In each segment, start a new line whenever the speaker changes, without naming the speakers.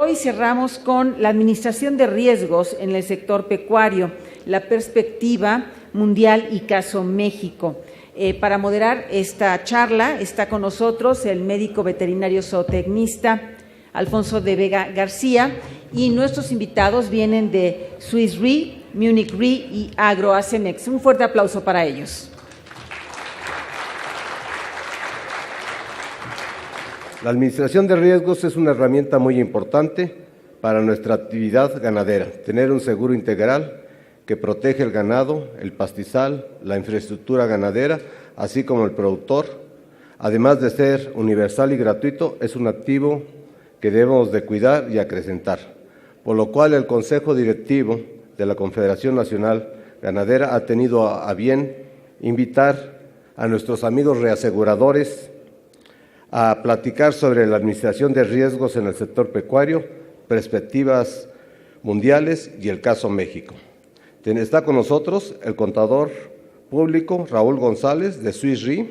Hoy cerramos con la administración de riesgos en el sector pecuario, la perspectiva mundial y caso México. Para moderar esta charla está con nosotros el médico veterinario zootecnista Alfonso de Vega García y nuestros invitados vienen de Swiss Re, Munich Re y AgroAcemex. Un fuerte aplauso para ellos.
La administración de riesgos es una herramienta muy importante para nuestra actividad ganadera. Tener un seguro integral que protege el ganado, el pastizal, la infraestructura ganadera, así como el productor, además de ser universal y gratuito, es un activo que debemos de cuidar y acrecentar. Por lo cual el Consejo Directivo de la Confederación Nacional Ganadera ha tenido a bien invitar a nuestros amigos reaseguradores a platicar sobre la administración de riesgos en el sector pecuario, perspectivas mundiales y el caso México. Está con nosotros el contador público Raúl González de Swiss Re,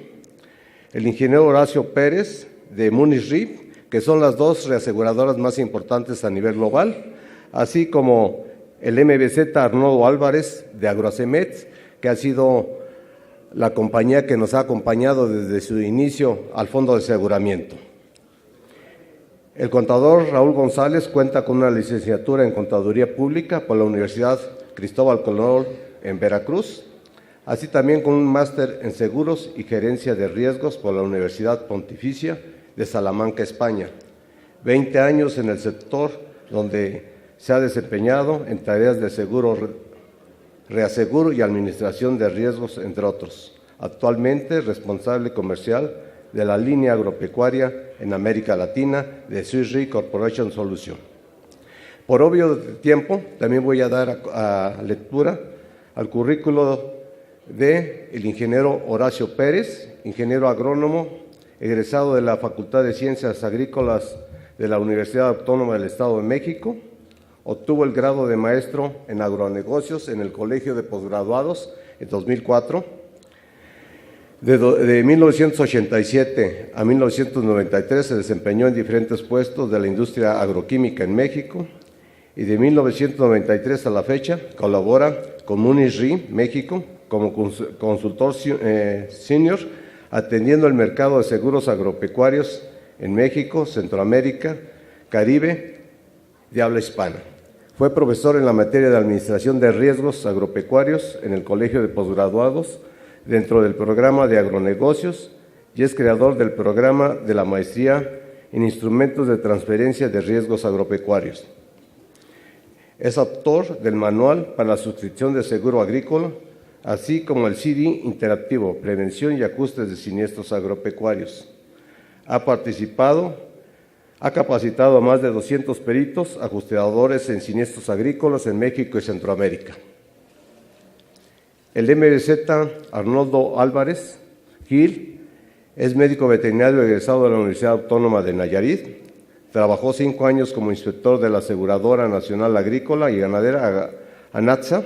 el ingeniero Horacio Pérez de Munich Re, que son las dos reaseguradoras más importantes a nivel global, así como el MBZ Arnoldo Álvarez de AgroAcemex, que ha sido la compañía que nos ha acompañado desde su inicio al fondo de aseguramiento. El contador Raúl González cuenta con una licenciatura en Contaduría Pública por la Universidad Cristóbal Colón en Veracruz, así también con un máster en Seguros y Gerencia de Riesgos por la Universidad Pontificia de Salamanca, España. 20 años en el sector donde se ha desempeñado en tareas de seguro, reaseguro y administración de riesgos, entre otros. Actualmente responsable comercial de la línea agropecuaria en América Latina de Swiss Re Corporation Solution. Por obvio tiempo, también voy a dar lectura al currículo del ingeniero Horacio Pérez, ingeniero agrónomo, egresado de la Facultad de Ciencias Agrícolas de la Universidad Autónoma del Estado de México. Obtuvo el grado de maestro en agronegocios en el Colegio de Posgraduados en 2004. De 1987 a 1993 se desempeñó en diferentes puestos de la industria agroquímica en México y de 1993 a la fecha colabora con Munich Re México como consultor senior, atendiendo el mercado de seguros agropecuarios en México, Centroamérica, Caribe de habla hispana. Fue profesor en la materia de Administración de Riesgos Agropecuarios en el Colegio de Posgraduados dentro del programa de agronegocios y es creador del programa de la maestría en Instrumentos de Transferencia de Riesgos Agropecuarios. Es autor del Manual para la Suscripción de Seguro Agrícola, así como el CD interactivo Prevención y Ajustes de Siniestros Agropecuarios. Ha capacitado a más de 200 peritos ajustadores en siniestros agrícolas en México y Centroamérica. El MBZ Arnoldo Álvarez Gil es médico veterinario egresado de la Universidad Autónoma de Nayarit. Trabajó 5 años como inspector de la Aseguradora Nacional Agrícola y Ganadera, ANATSA.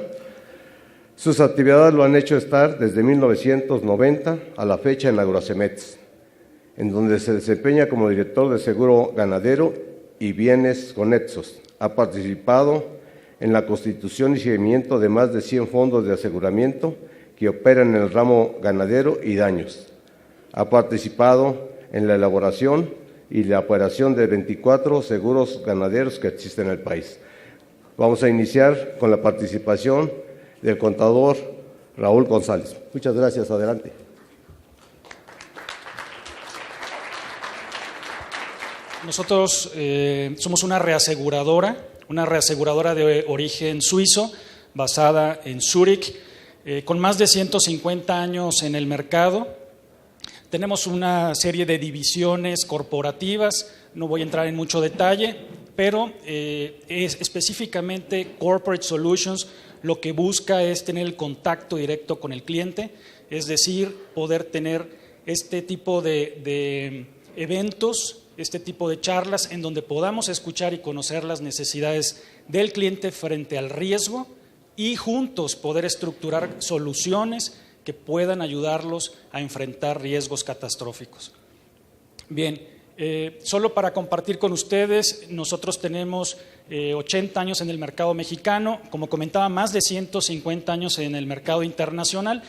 Sus actividades lo han hecho estar desde 1990 a la fecha en AgroAcemex, en donde se desempeña como director de seguro ganadero y bienes conexos. Ha participado en la constitución y seguimiento de más de 100 fondos de aseguramiento que operan en el ramo ganadero y daños. Ha participado en la elaboración y la operación de 24 seguros ganaderos que existen en el país. Vamos a iniciar con la participación del contador Raúl González. Muchas gracias. Adelante.
Nosotros somos una reaseguradora de origen suizo, basada en Zúrich, con más de 150 años en el mercado. Tenemos una serie de divisiones corporativas, no voy a entrar en mucho detalle, pero es específicamente Corporate Solutions lo que busca es tener el contacto directo con el cliente, es decir, poder tener este tipo de eventos, este tipo de charlas en donde podamos escuchar y conocer las necesidades del cliente frente al riesgo y juntos poder estructurar soluciones que puedan ayudarlos a enfrentar riesgos catastróficos. Bien, Solo para compartir con ustedes, nosotros tenemos 80 años en el mercado mexicano, como comentaba, más de 150 años en el mercado internacional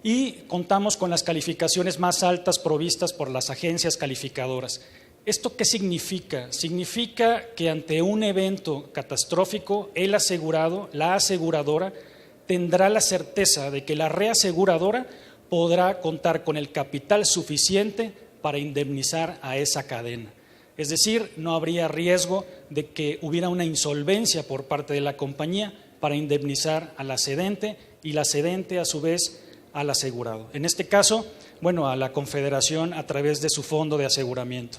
y contamos con las calificaciones más altas provistas por las agencias calificadoras. ¿Esto qué significa? Significa que ante un evento catastrófico, el asegurado, la aseguradora, tendrá la certeza de que la reaseguradora podrá contar con el capital suficiente para indemnizar a esa cadena. Es decir, no habría riesgo de que hubiera una insolvencia por parte de la compañía para indemnizar a la cedente y la cedente a su vez al asegurado. En este caso, bueno, a la Confederación a través de su fondo de aseguramiento.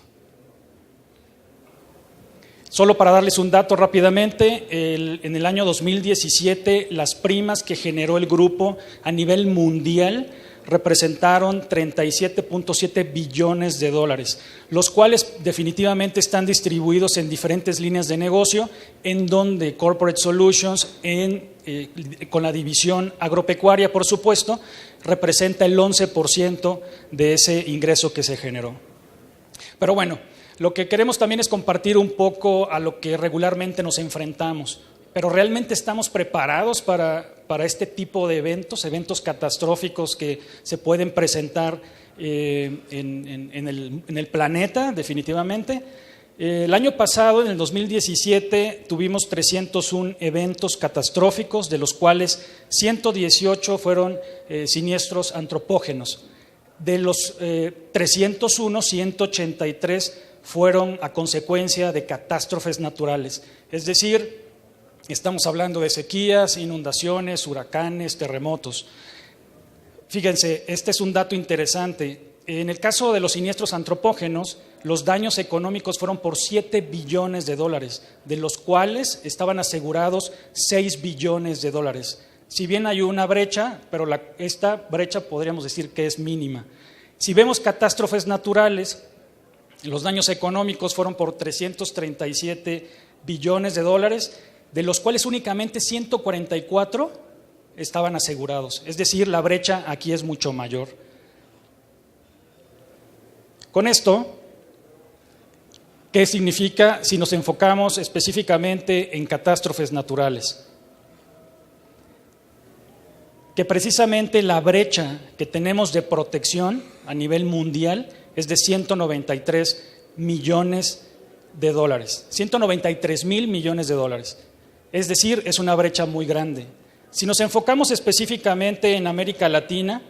Solo para darles un dato rápidamente, en el año 2017 las primas que generó el grupo a nivel mundial representaron 37.7 billones de dólares, los cuales definitivamente están distribuidos en diferentes líneas de negocio, en donde Corporate Solutions, con la división agropecuaria, por supuesto, representa el 11% de ese ingreso que se generó. Pero bueno, lo que queremos también es compartir un poco a lo que regularmente nos enfrentamos, pero ¿realmente estamos preparados para este tipo de eventos catastróficos que se pueden presentar en el planeta, definitivamente? El año pasado, en el 2017, tuvimos 301 eventos catastróficos, de los cuales 118 fueron siniestros antropógenos. De los 301, 183 fueron a consecuencia de catástrofes naturales, es decir, estamos hablando de sequías, inundaciones, huracanes, terremotos. Fíjense, este es un dato interesante. En el caso de los siniestros antropógenos, los daños económicos fueron por 7 billones de dólares, de los cuales estaban asegurados 6 billones de dólares. Si bien hay una brecha, pero esta brecha podríamos decir que es mínima. Si vemos catástrofes naturales, los daños económicos fueron por 337 billones de dólares, de los cuales únicamente 144 estaban asegurados. Es decir, la brecha aquí es mucho mayor. Con esto, ¿qué significa si nos enfocamos específicamente en catástrofes naturales? Que precisamente la brecha que tenemos de protección a nivel mundial es de 193 millones de dólares, 193,000 millones de dólares. Es decir, es una brecha muy grande. Si nos enfocamos específicamente en América Latina,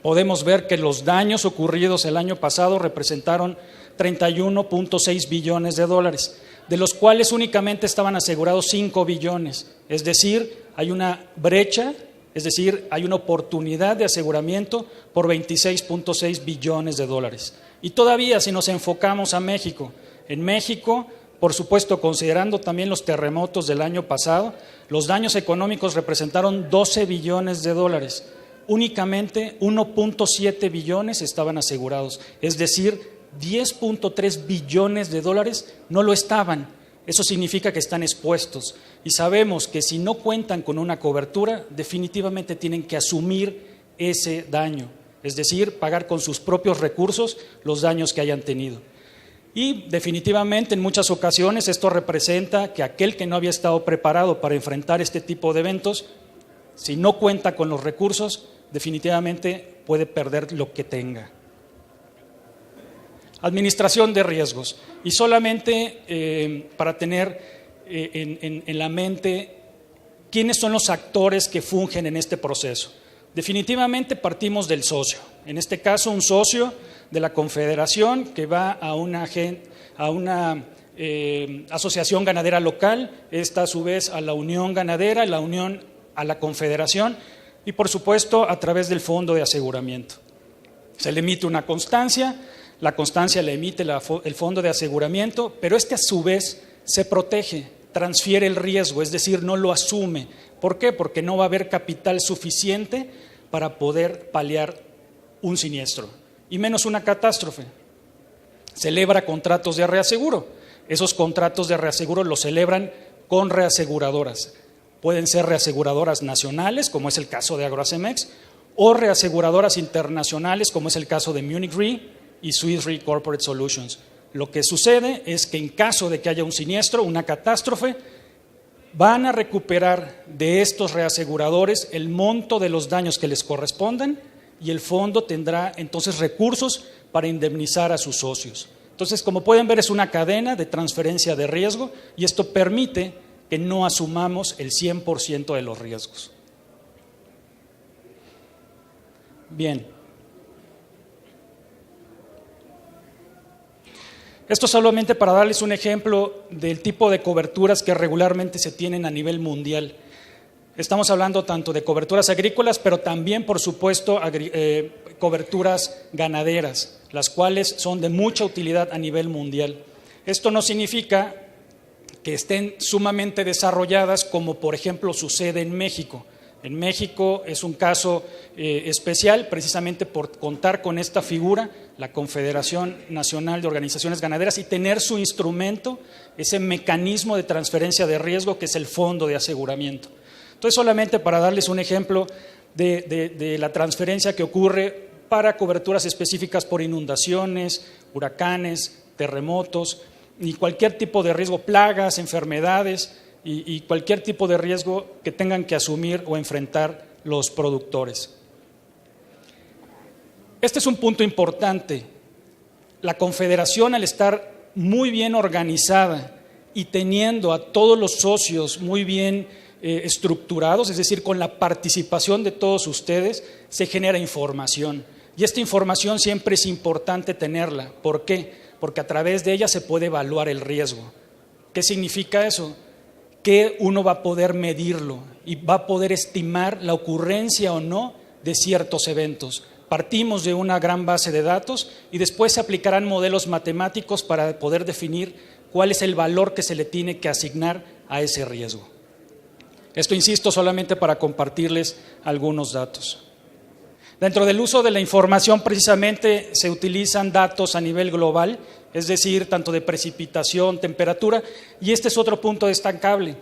podemos ver que los daños ocurridos el año pasado representaron 31.6 billones de dólares, de los cuales únicamente estaban asegurados 5 billones. Es decir, hay una brecha, es decir, hay una oportunidad de aseguramiento por 26.6 billones de dólares. Y todavía, si nos enfocamos a México, en México, por supuesto, considerando también los terremotos del año pasado, los daños económicos representaron 12 billones de dólares. Únicamente 1.7 billones estaban asegurados, es decir, 10.3 billones de dólares no lo estaban. Eso significa que están expuestos y sabemos que si no cuentan con una cobertura, definitivamente tienen que asumir ese daño, es decir, pagar con sus propios recursos los daños que hayan tenido. Y definitivamente en muchas ocasiones esto representa que aquel que no había estado preparado para enfrentar este tipo de eventos, si no cuenta con los recursos, definitivamente puede perder lo que tenga. Administración de riesgos. Y solamente para tener en la mente quiénes son los actores que fungen en este proceso. Definitivamente partimos del socio. En este caso, un socio de la Confederación que va a una asociación ganadera local, esta a su vez a la Unión Ganadera, la Unión a la Confederación y por supuesto a través del fondo de aseguramiento. Se le emite una constancia, la constancia la emite el fondo de aseguramiento, pero a su vez se protege, transfiere el riesgo, es decir, no lo asume. ¿Por qué? Porque no va a haber capital suficiente para poder paliar un siniestro, y menos una catástrofe. Celebra contratos de reaseguro. Esos contratos de reaseguro los celebran con reaseguradoras. Pueden ser reaseguradoras nacionales, como es el caso de Agroacemex, o reaseguradoras internacionales, como es el caso de Munich Re y Swiss Re Corporate Solutions. Lo que sucede es que en caso de que haya un siniestro, una catástrofe, van a recuperar de estos reaseguradores el monto de los daños que les correspondan y el fondo tendrá entonces recursos para indemnizar a sus socios. Entonces, como pueden ver, es una cadena de transferencia de riesgo y esto permite que no asumamos el 100% de los riesgos. Bien. Esto solamente para darles un ejemplo del tipo de coberturas que regularmente se tienen a nivel mundial. Estamos hablando tanto de coberturas agrícolas, pero también, por supuesto, coberturas ganaderas, las cuales son de mucha utilidad a nivel mundial. Esto no significa que estén sumamente desarrolladas como, por ejemplo, sucede en México. En México es un caso especial precisamente por contar con esta figura, la Confederación Nacional de Organizaciones Ganaderas, y tener su instrumento, ese mecanismo de transferencia de riesgo que es el fondo de aseguramiento. Entonces, solamente para darles un ejemplo de la transferencia que ocurre para coberturas específicas por inundaciones, huracanes, terremotos y cualquier tipo de riesgo, plagas, enfermedades y cualquier tipo de riesgo que tengan que asumir o enfrentar los productores. Este es un punto importante. La Confederación, al estar muy bien organizada y teniendo a todos los socios muy bien estructurados, es decir, con la participación de todos ustedes, se genera información. Y esta información siempre es importante tenerla. ¿Por qué? Porque a través de ella se puede evaluar el riesgo. ¿Qué significa eso? Que uno va a poder medirlo y va a poder estimar la ocurrencia o no de ciertos eventos. Partimos de una gran base de datos y después se aplicarán modelos matemáticos para poder definir cuál es el valor que se le tiene que asignar a ese riesgo. Esto, insisto, solamente para compartirles algunos datos. Dentro del uso de la información, precisamente, se utilizan datos a nivel global, es decir, tanto de precipitación, temperatura, y este es otro punto destacable.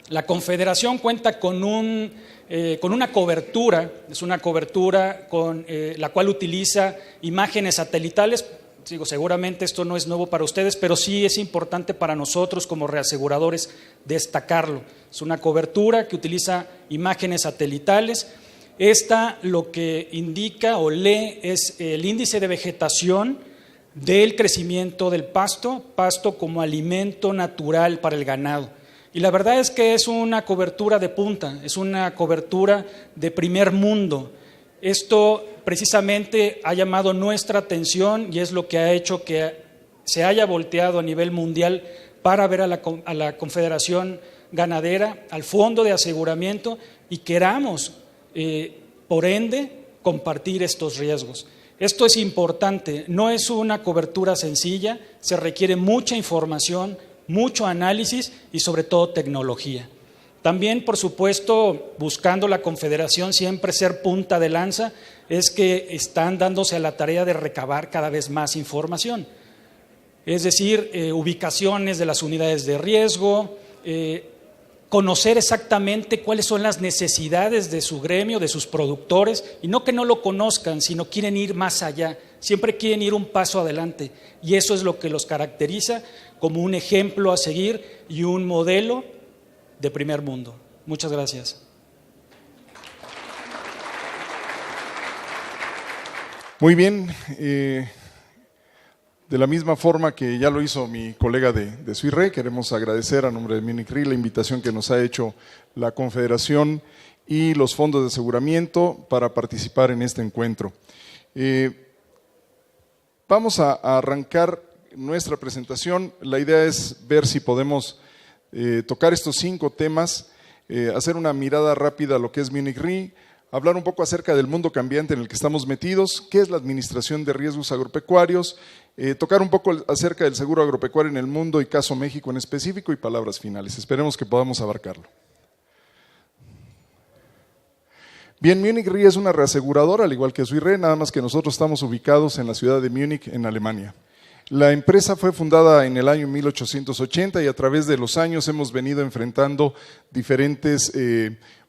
La Confederación cuenta con una cobertura, es una cobertura con la cual utiliza imágenes satelitales. Digo, seguramente esto no es nuevo para ustedes, pero sí es importante para nosotros como reaseguradores destacarlo. Es una cobertura que utiliza imágenes satelitales. Esta lo que indica o lee es el índice de vegetación del crecimiento del pasto como alimento natural para el ganado. Y la verdad es que es una cobertura de punta, es una cobertura de primer mundo. Esto precisamente ha llamado nuestra atención y es lo que ha hecho que se haya volteado a nivel mundial para ver a la Confederación Ganadera, al Fondo de Aseguramiento, y queramos, por ende, compartir estos riesgos. Esto es importante, no es una cobertura sencilla, se requiere mucha información, mucho análisis y sobre todo tecnología. También, por supuesto, buscando la Confederación siempre ser punta de lanza, es que están dándose a la tarea de recabar cada vez más información. Es decir, ubicaciones de las unidades de riesgo, conocer exactamente cuáles son las necesidades de su gremio, de sus productores, y no que no lo conozcan, sino quieren ir más allá, siempre quieren ir un paso adelante, y eso es lo que los caracteriza como un ejemplo a seguir y un modelo de primer mundo. Muchas gracias.
Muy bien, de la misma forma que ya lo hizo mi colega de SUIRE, queremos agradecer a nombre de Munich Re la invitación que nos ha hecho la Confederación y los fondos de aseguramiento para participar en este encuentro. Vamos a arrancar nuestra presentación. La idea es ver si podemos tocar estos 5 temas, hacer una mirada rápida a lo que es Munich Re, hablar un poco acerca del mundo cambiante en el que estamos metidos, qué es la administración de riesgos agropecuarios, tocar un poco acerca del seguro agropecuario en el mundo y caso México en específico y palabras finales. Esperemos que podamos abarcarlo. Bien, Munich Re es una reaseguradora, al igual que SUIRE, nada más que nosotros estamos ubicados en la ciudad de Múnich, en Alemania. La empresa fue fundada en el año 1880 y a través de los años hemos venido enfrentando diferentes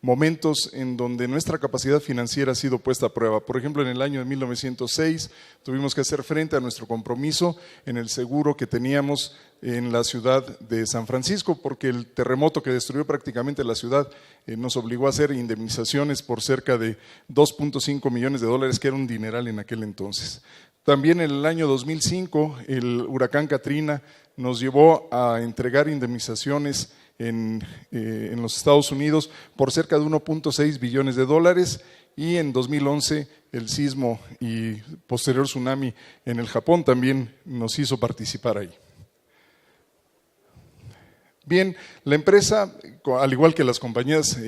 momentos en donde nuestra capacidad financiera ha sido puesta a prueba. Por ejemplo, en el año de 1906 tuvimos que hacer frente a nuestro compromiso en el seguro que teníamos en la ciudad de San Francisco, porque el terremoto que destruyó prácticamente la ciudad nos obligó a hacer indemnizaciones por cerca de 2.5 millones de dólares, que era un dineral en aquel entonces. También en el año 2005, el huracán Katrina nos llevó a entregar indemnizaciones en los Estados Unidos por cerca de 1.6 billones de dólares, y en 2011 el sismo y posterior tsunami en el Japón también nos hizo participar ahí. Bien, la empresa, al igual que las compañías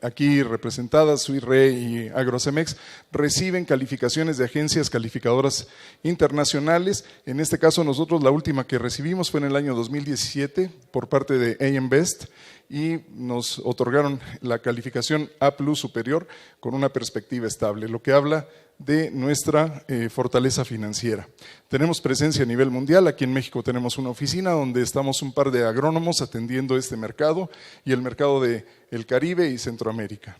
aquí representadas, Sui Re y Agrocemex, reciben calificaciones de agencias calificadoras internacionales. En este caso, nosotros la última que recibimos fue en el año 2017 por parte de AM Best, y nos otorgaron la calificación A+ superior con una perspectiva estable, lo que habla de nuestra fortaleza financiera. Tenemos presencia a nivel mundial. Aquí en México tenemos una oficina donde estamos un par de agrónomos atendiendo este mercado y el mercado del Caribe y Centroamérica.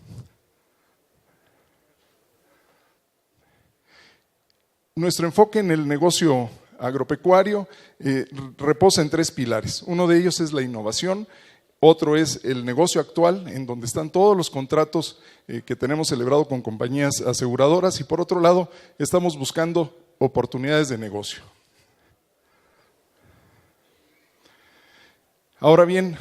Nuestro enfoque en el negocio agropecuario reposa en 3 pilares. Uno de ellos es la innovación. Otro es el negocio actual, en donde están todos los contratos que tenemos celebrado con compañías aseguradoras, y por otro lado, estamos buscando oportunidades de negocio. Ahora bien,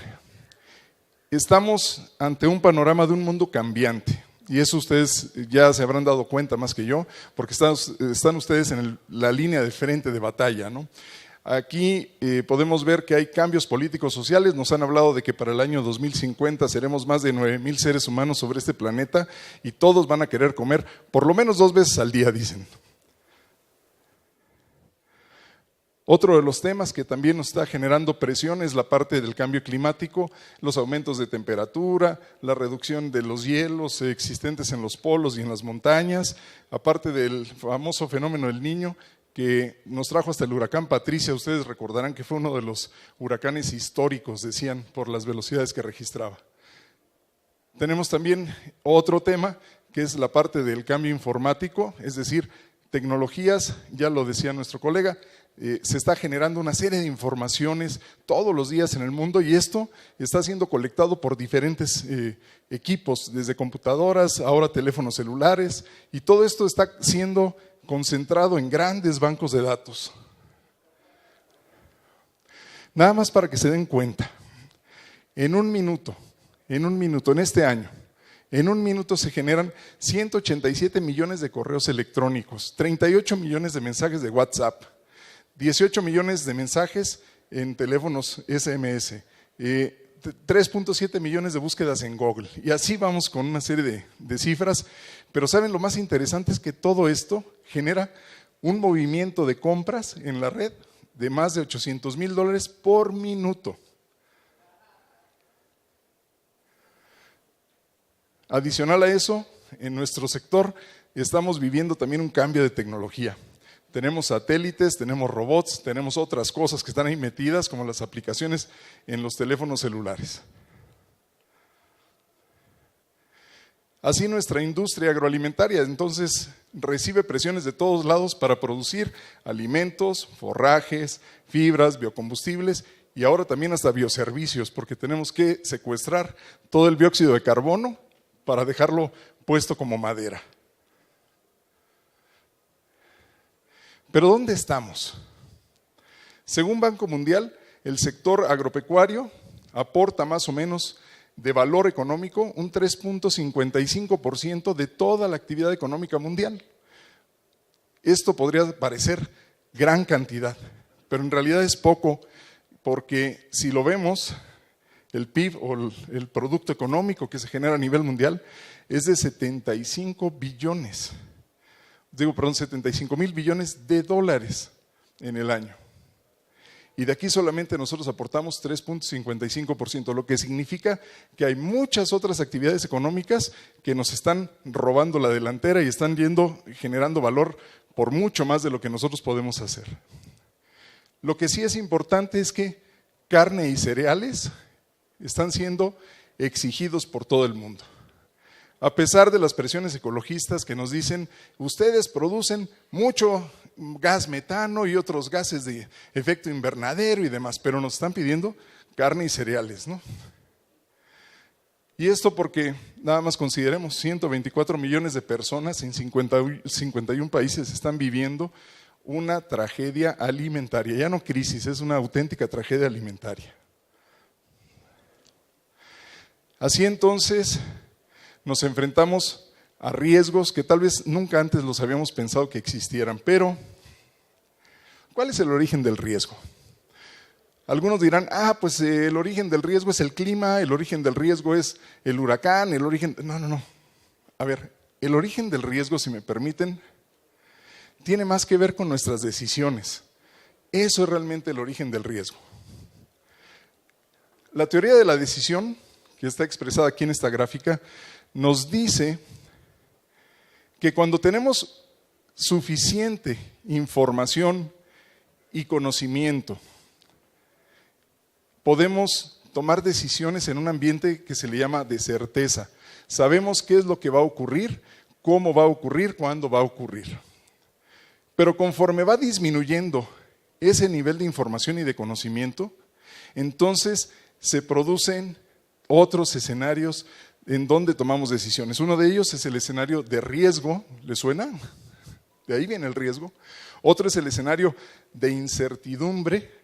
estamos ante un panorama de un mundo cambiante, y eso ustedes ya se habrán dado cuenta más que yo, porque están ustedes en la línea de frente de batalla, ¿no? Aquí podemos ver que hay cambios políticos sociales. Nos han hablado de que para el año 2050 seremos más de 9,000 seres humanos sobre este planeta, y todos van a querer comer por lo menos 2 veces al día, dicen. Otro de los temas que también nos está generando presión es la parte del cambio climático, los aumentos de temperatura, la reducción de los hielos existentes en los polos y en las montañas, aparte del famoso fenómeno del Niño, que nos trajo hasta el huracán Patricia. Ustedes recordarán que fue uno de los huracanes históricos, decían, por las velocidades que registraba. Tenemos también otro tema, que es la parte del cambio informático, es decir, tecnologías, ya lo decía nuestro colega, se está generando una serie de informaciones todos los días en el mundo, y esto está siendo colectado por diferentes equipos, desde computadoras, ahora teléfonos celulares, y todo esto está siendo concentrado en grandes bancos de datos. Nada más para que se den cuenta, en un minuto, en este año, en un minuto se generan 187 millones de correos electrónicos, 38 millones de mensajes de WhatsApp, 18 millones de mensajes en teléfonos SMS, 3.7 millones de búsquedas en Google, y así vamos con una serie de cifras. Pero ¿saben lo más interesante? Es que todo esto genera un movimiento de compras en la red de más de $800,000 por minuto. Adicional a eso, en nuestro sector estamos viviendo también un cambio de tecnología. Tenemos satélites, tenemos robots, tenemos otras cosas que están ahí metidas, como las aplicaciones en los teléfonos celulares. Así nuestra industria agroalimentaria entonces recibe presiones de todos lados para producir alimentos, forrajes, fibras, biocombustibles, y ahora también hasta bioservicios, porque tenemos que secuestrar todo el dióxido de carbono para dejarlo puesto como madera. Pero ¿dónde estamos? Según Banco Mundial, el sector agropecuario aporta más o menos de valor económico un 3.55% de toda la actividad económica mundial. Esto podría parecer gran cantidad, pero en realidad es poco, porque si lo vemos, el PIB o el Producto Económico que se genera a nivel mundial es de 75 mil billones de dólares en el año. Y de aquí solamente nosotros aportamos 3.55%, lo que significa que hay muchas otras actividades económicas que nos están robando la delantera y están generando valor por mucho más de lo que nosotros podemos hacer. Lo que sí es importante es que carne y cereales están siendo exigidos por todo el mundo. A pesar de las presiones ecologistas que nos dicen, ustedes producen mucho gas metano y otros gases de efecto invernadero y demás, pero nos están pidiendo carne y cereales, ¿no? Y esto porque, nada más consideremos, 124 millones de personas en 51 países están viviendo una tragedia alimentaria. Ya no crisis, es una auténtica tragedia alimentaria. Así entonces nos enfrentamos a riesgos que tal vez nunca antes los habíamos pensado que existieran. Pero, ¿cuál es el origen del riesgo? Algunos dirán, pues el origen del riesgo es el clima, el origen del riesgo es el huracán, el origen... No. A ver, el origen del riesgo, si me permiten, tiene más que ver con nuestras decisiones. Eso es realmente el origen del riesgo. La teoría de la decisión, que está expresada aquí en esta gráfica, nos dice que cuando tenemos suficiente información y conocimiento, podemos tomar decisiones en un ambiente que se le llama de certeza. Sabemos qué es lo que va a ocurrir, cómo va a ocurrir, cuándo va a ocurrir. Pero conforme va disminuyendo ese nivel de información y de conocimiento, entonces se producen otros escenarios en donde tomamos decisiones. Uno de ellos es el escenario de riesgo, ¿le suena? De ahí viene el riesgo. Otro es el escenario de incertidumbre.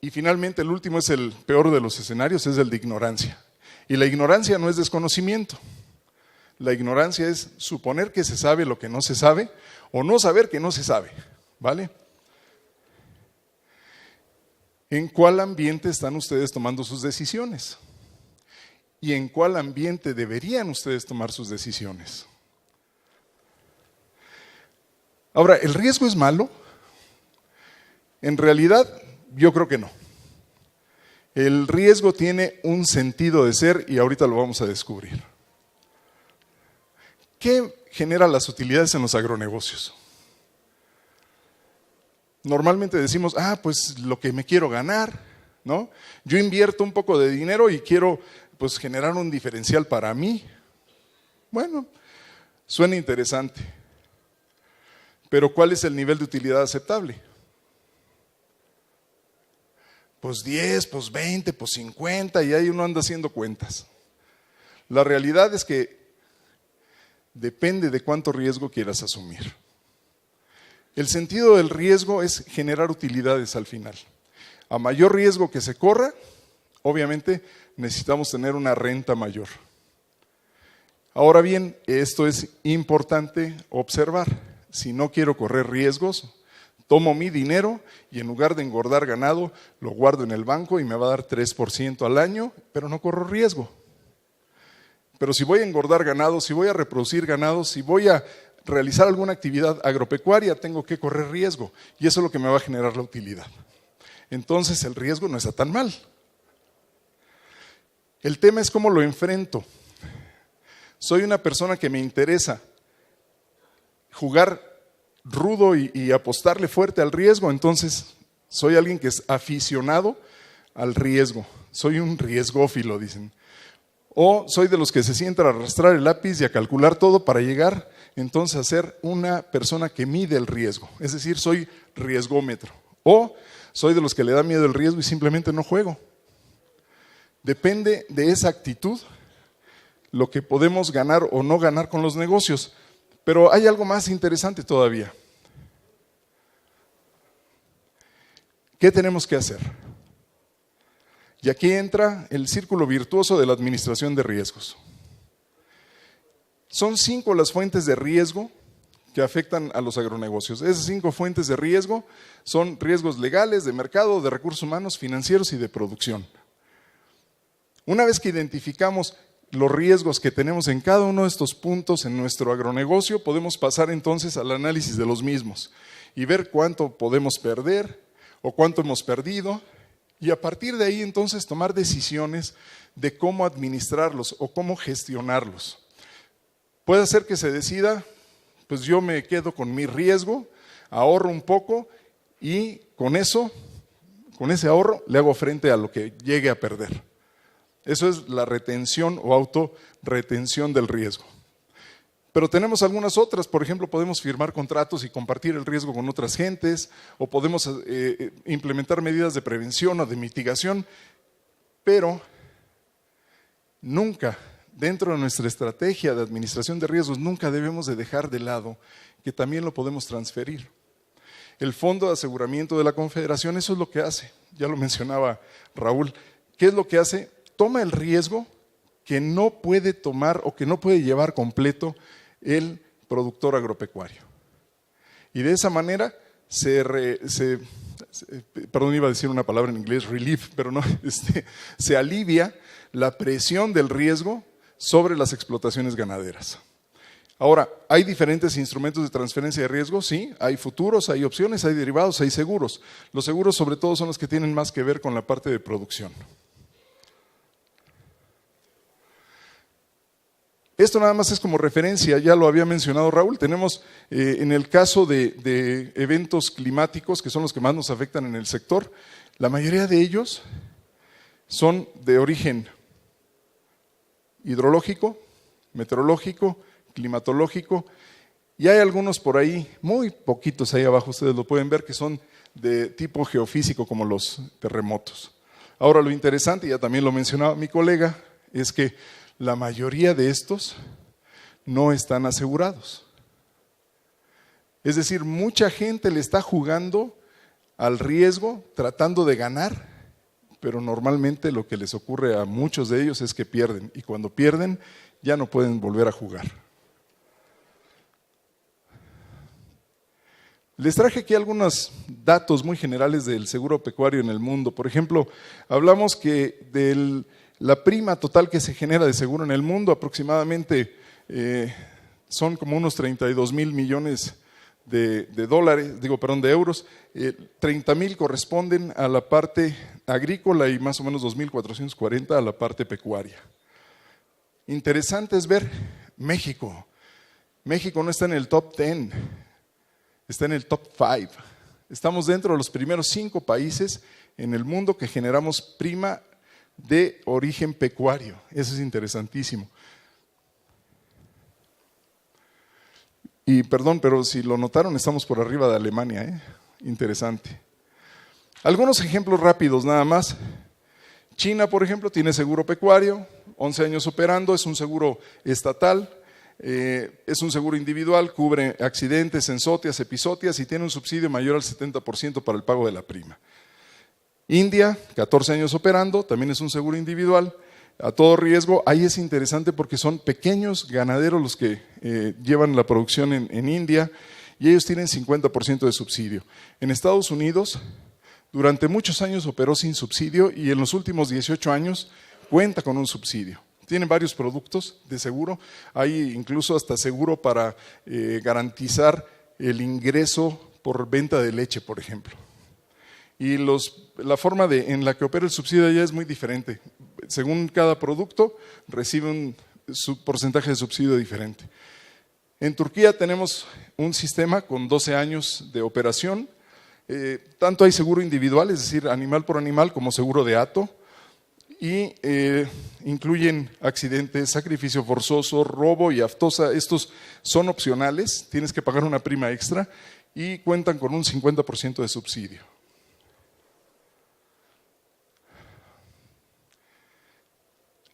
Y finalmente el último es el peor de los escenarios, es el de ignorancia. Y la ignorancia no es desconocimiento. La ignorancia es suponer que se sabe lo que no se sabe o no saber que no se sabe, ¿vale? ¿En cuál ambiente están ustedes tomando sus decisiones? ¿Y en cuál ambiente deberían ustedes tomar sus decisiones? Ahora, ¿el riesgo es malo? En realidad, yo creo que no. El riesgo tiene un sentido de ser y ahorita lo vamos a descubrir. ¿Qué genera las utilidades en los agronegocios? Normalmente decimos, pues lo que me quiero ganar, ¿no? Yo invierto un poco de dinero y quiero pues generar un diferencial para mí. Bueno, suena interesante. Pero ¿cuál es el nivel de utilidad aceptable? Pues 10, pues 20, pues 50 y ahí uno anda haciendo cuentas. La realidad es que depende de cuánto riesgo quieras asumir. El sentido del riesgo es generar utilidades al final. A mayor riesgo que se corra, obviamente necesitamos tener una renta mayor. Ahora bien, esto es importante observar. Si no quiero correr riesgos, tomo mi dinero y en lugar de engordar ganado, lo guardo en el banco y me va a dar 3% al año, pero no corro riesgo. Pero si voy a engordar ganado, si voy a reproducir ganado, si voy a realizar alguna actividad agropecuaria, tengo que correr riesgo y eso es lo que me va a generar la utilidad. Entonces el riesgo no está tan mal. El tema es cómo lo enfrento. Soy una persona que me interesa jugar rudo y apostarle fuerte al riesgo, entonces soy alguien que es aficionado al riesgo. Soy un riesgófilo, dicen. O soy de los que se sientan a arrastrar el lápiz y a calcular todo para llegar entonces a ser una persona que mide el riesgo. Es decir, soy riesgómetro. O soy de los que le da miedo el riesgo y simplemente no juego. Depende de esa actitud lo que podemos ganar o no ganar con los negocios. Pero hay algo más interesante todavía. ¿Qué tenemos que hacer? Y aquí entra el círculo virtuoso de la administración de riesgos. Son 5 las fuentes de riesgo que afectan a los agronegocios. Esas 5 fuentes de riesgo son riesgos legales, de mercado, de recursos humanos, financieros y de producción. Una vez que identificamos los riesgos que tenemos en cada uno de estos puntos en nuestro agronegocio, podemos pasar entonces al análisis de los mismos y ver cuánto podemos perder o cuánto hemos perdido y a partir de ahí entonces tomar decisiones de cómo administrarlos o cómo gestionarlos. Puede ser que se decida, pues yo me quedo con mi riesgo, ahorro un poco y con eso, con ese ahorro, le hago frente a lo que llegue a perder. Eso es la retención o autorretención del riesgo. Pero tenemos algunas otras, por ejemplo, podemos firmar contratos y compartir el riesgo con otras gentes, o podemos implementar medidas de prevención o de mitigación, pero nunca, dentro de nuestra estrategia de administración de riesgos, nunca debemos de dejar de lado que también lo podemos transferir. El Fondo de Aseguramiento de la Confederación, eso es lo que hace, ya lo mencionaba Raúl. ¿Qué es lo que hace? Toma el riesgo que no puede tomar o que no puede llevar completo el productor agropecuario. Y de esa manera perdón, iba a decir una palabra en inglés, relief, pero no, se alivia la presión del riesgo sobre las explotaciones ganaderas. Ahora, ¿hay diferentes instrumentos de transferencia de riesgo? Sí, hay futuros, hay opciones, hay derivados, hay seguros. Los seguros sobre todo son los que tienen más que ver con la parte de producción. Esto nada más es como referencia, ya lo había mencionado Raúl, tenemos en el caso de eventos climáticos, que son los que más nos afectan en el sector, la mayoría de ellos son de origen hidrológico, meteorológico, climatológico, y hay algunos por ahí, muy poquitos ahí abajo, ustedes lo pueden ver, que son de tipo geofísico como los terremotos. Ahora lo interesante, ya también lo mencionaba mi colega, es que la mayoría de estos no están asegurados. Es decir, mucha gente le está jugando al riesgo, tratando de ganar, pero normalmente lo que les ocurre a muchos de ellos es que pierden, y cuando pierden ya no pueden volver a jugar. Les traje aquí algunos datos muy generales del seguro pecuario en el mundo. Por ejemplo, hablamos que la prima total que se genera de seguro en el mundo aproximadamente son como unos 32,000 millones de euros. 30,000 corresponden a la parte agrícola y más o menos 2,440 a la parte pecuaria. Interesante es ver México. México no está en el top 10, está en el top 5. Estamos dentro de los primeros 5 países en el mundo que generamos prima de origen pecuario. Eso es interesantísimo. Y perdón, pero si lo notaron, estamos por arriba de Alemania, Interesante. Algunos ejemplos rápidos nada más. China, por ejemplo, tiene seguro pecuario, 11 años operando, es un seguro estatal, es un seguro individual, cubre accidentes, ensotias, episodias y tiene un subsidio mayor al 70% para el pago de la prima. India, 14 años operando, también es un seguro individual, a todo riesgo. Ahí es interesante porque son pequeños ganaderos los que llevan la producción en India y ellos tienen 50% de subsidio. En Estados Unidos, durante muchos años operó sin subsidio y en los últimos 18 años cuenta con un subsidio. Tienen varios productos de seguro, hay incluso hasta seguro para garantizar el ingreso por venta de leche, por ejemplo. Y la forma en la que opera el subsidio allá es muy diferente. Según cada producto, recibe un porcentaje de subsidio diferente. En Turquía tenemos un sistema con 12 años de operación. Tanto hay seguro individual, es decir, animal por animal, como seguro de hato. Y incluyen accidentes, sacrificio forzoso, robo y aftosa. Estos son opcionales, tienes que pagar una prima extra y cuentan con un 50% de subsidio.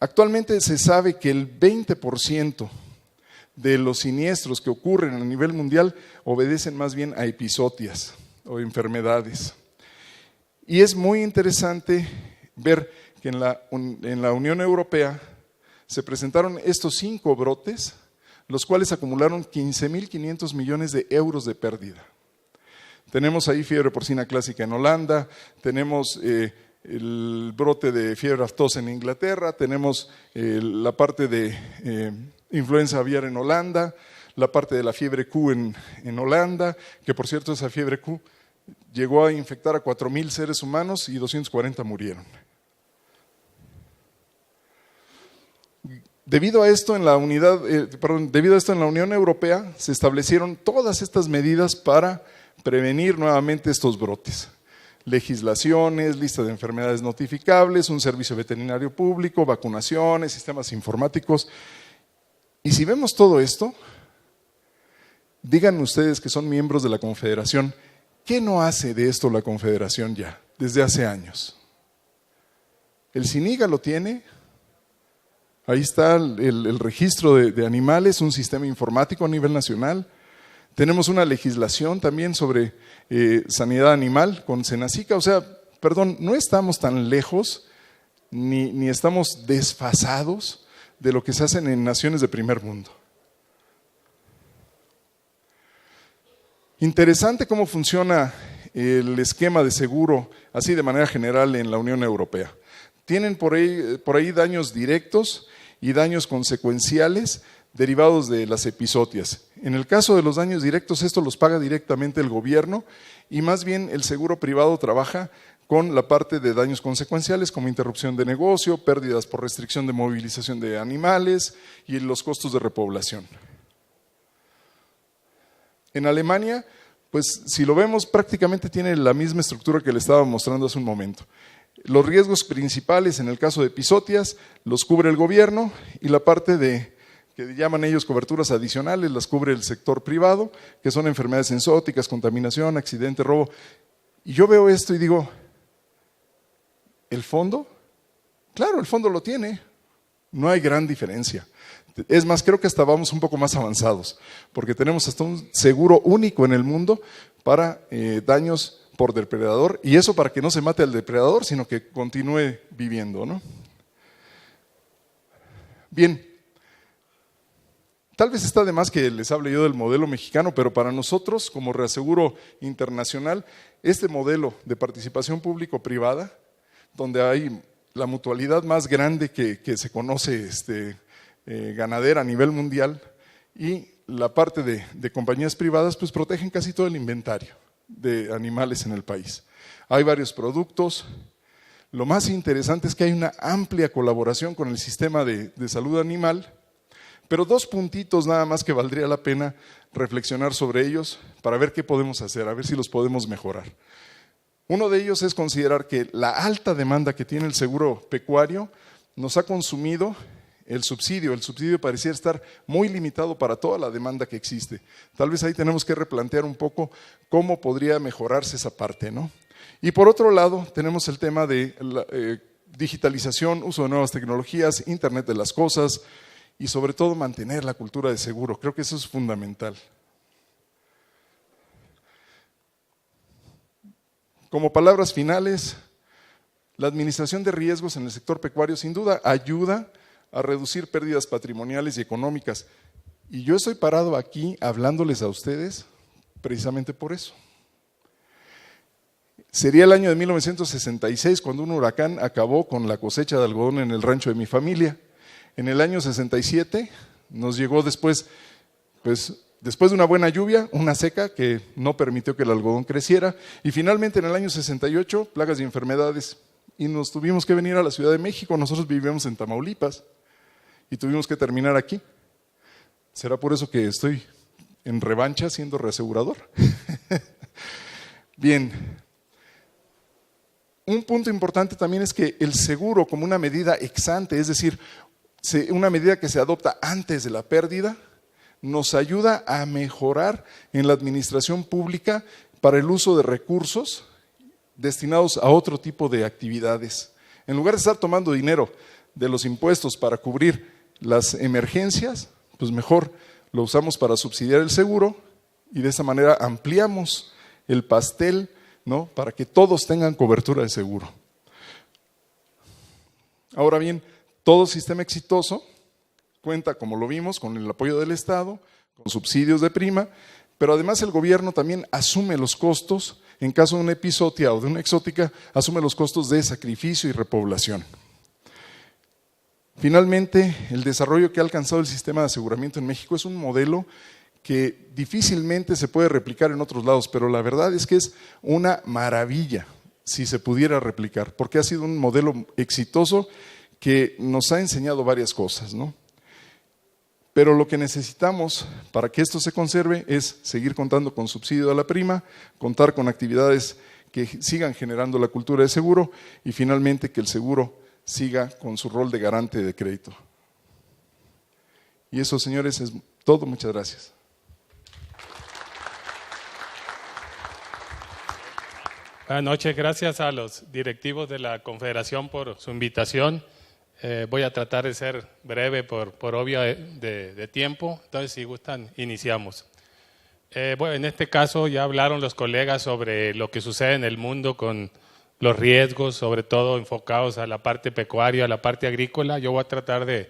Actualmente se sabe que el 20% de los siniestros que ocurren a nivel mundial obedecen más bien a episodias o enfermedades. Y es muy interesante ver que en la Unión Europea se presentaron estos 5 brotes, los cuales acumularon 15.500 millones de euros de pérdida. Tenemos ahí fiebre porcina clásica en Holanda, tenemos el brote de fiebre aftosa en Inglaterra, tenemos la parte de influenza aviar en Holanda, la parte de la fiebre Q en Holanda, que por cierto esa fiebre Q llegó a infectar a 4,000 seres humanos y 240 murieron. Debido a esto en la Unión Europea se establecieron todas estas medidas para prevenir nuevamente estos brotes. legislaciones, lista de enfermedades notificables, un servicio veterinario público, vacunaciones, sistemas informáticos. Y si vemos todo esto, díganme ustedes que son miembros de la Confederación, ¿qué no hace de esto la Confederación ya, desde hace años? El CINIGA lo tiene, ahí está el registro de animales, un sistema informático a nivel nacional. Tenemos una legislación también sobre sanidad animal con Senacica. O sea, perdón, no estamos tan lejos ni estamos desfasados de lo que se hacen en naciones de primer mundo. Interesante cómo funciona el esquema de seguro, así de manera general en la Unión Europea. Tienen por ahí daños directos y daños consecuenciales derivados de las epizootias. En el caso de los daños directos, esto los paga directamente el gobierno y más bien el seguro privado trabaja con la parte de daños consecuenciales como interrupción de negocio, pérdidas por restricción de movilización de animales y los costos de repoblación. En Alemania, pues si lo vemos, prácticamente tiene la misma estructura que le estaba mostrando hace un momento. Los riesgos principales en el caso de epizootias los cubre el gobierno y la parte de que llaman ellos coberturas adicionales, las cubre el sector privado, que son enfermedades enzóticas, contaminación, accidente, robo. Y yo veo esto y digo, ¿el fondo? Claro, el fondo lo tiene, no hay gran diferencia. Es más, creo que hasta vamos un poco más avanzados, porque tenemos hasta un seguro único en el mundo para daños por depredador, y eso para que no se mate al depredador, sino que continúe viviendo, ¿no? Bien. Tal vez está de más que les hable yo del modelo mexicano, pero para nosotros, como Reaseguro Internacional, este modelo de participación público-privada, donde hay la mutualidad más grande que se conoce ganadera a nivel mundial, y la parte de compañías privadas, pues protegen casi todo el inventario de animales en el país. Hay varios productos. Lo más interesante es que hay una amplia colaboración con el sistema de salud animal. Pero dos puntitos nada más que valdría la pena reflexionar sobre ellos para ver qué podemos hacer, a ver si los podemos mejorar. Uno de ellos es considerar que la alta demanda que tiene el seguro pecuario nos ha consumido el subsidio. El subsidio pareciera estar muy limitado para toda la demanda que existe. Tal vez ahí tenemos que replantear un poco cómo podría mejorarse esa parte, ¿no? Y por otro lado, tenemos el tema de la, digitalización, uso de nuevas tecnologías, Internet de las cosas, y sobre todo mantener la cultura de seguro. Creo que eso es fundamental. Como palabras finales, la administración de riesgos en el sector pecuario sin duda ayuda a reducir pérdidas patrimoniales y económicas. Y yo estoy parado aquí hablándoles a ustedes precisamente por eso. Sería el año de 1966 cuando un huracán acabó con la cosecha de algodón en el rancho de mi familia. En el año 67 nos llegó después de una buena lluvia, una seca que no permitió que el algodón creciera, y finalmente en el año 68, plagas y enfermedades, y nos tuvimos que venir a la Ciudad de México. Nosotros vivíamos en Tamaulipas y tuvimos que terminar aquí. ¿Será por eso que estoy en revancha siendo reasegurador? Bien. Un punto importante también es que el seguro como una medida ex ante, es decir, una medida que se adopta antes de la pérdida, nos ayuda a mejorar en la administración pública para el uso de recursos destinados a otro tipo de actividades. En lugar de estar tomando dinero de los impuestos para cubrir las emergencias, pues mejor lo usamos para subsidiar el seguro y de esa manera ampliamos el pastel, ¿no?, para que todos tengan cobertura de seguro. Ahora bien, todo sistema exitoso cuenta, como lo vimos, con el apoyo del Estado, con subsidios de prima, pero además el gobierno también asume los costos, en caso de una epizootia o de una exótica, asume los costos de sacrificio y repoblación. Finalmente, el desarrollo que ha alcanzado el sistema de aseguramiento en México es un modelo que difícilmente se puede replicar en otros lados, pero la verdad es que es una maravilla si se pudiera replicar, porque ha sido un modelo exitoso que nos ha enseñado varias cosas, ¿no? Pero lo que necesitamos para que esto se conserve es seguir contando con subsidio a la prima, contar con actividades que sigan generando la cultura de seguro y finalmente que el seguro siga con su rol de garante de crédito. Y eso, señores, es todo. Muchas gracias.
Buenas noches, gracias a los directivos de la Confederación por su invitación. Voy a tratar de ser breve por obvio de tiempo, entonces si gustan iniciamos. Bueno, en este caso ya hablaron los colegas sobre lo que sucede en el mundo con los riesgos, sobre todo enfocados a la parte pecuaria, a la parte agrícola. Yo voy a tratar de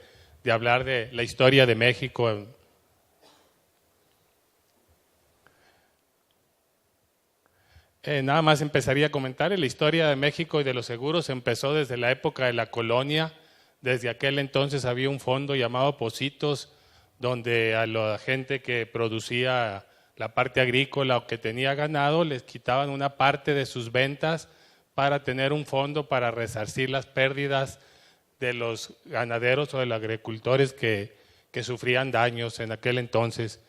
hablar de la historia de México. Nada más empezaría a comentar, la historia de México y de los seguros empezó desde la época de la colonia. Desde aquel entonces había un fondo llamado Pocitos, donde a la gente que producía la parte agrícola o que tenía ganado les quitaban una parte de sus ventas para tener un fondo para resarcir las pérdidas de los ganaderos o de los agricultores que sufrían daños en aquel entonces.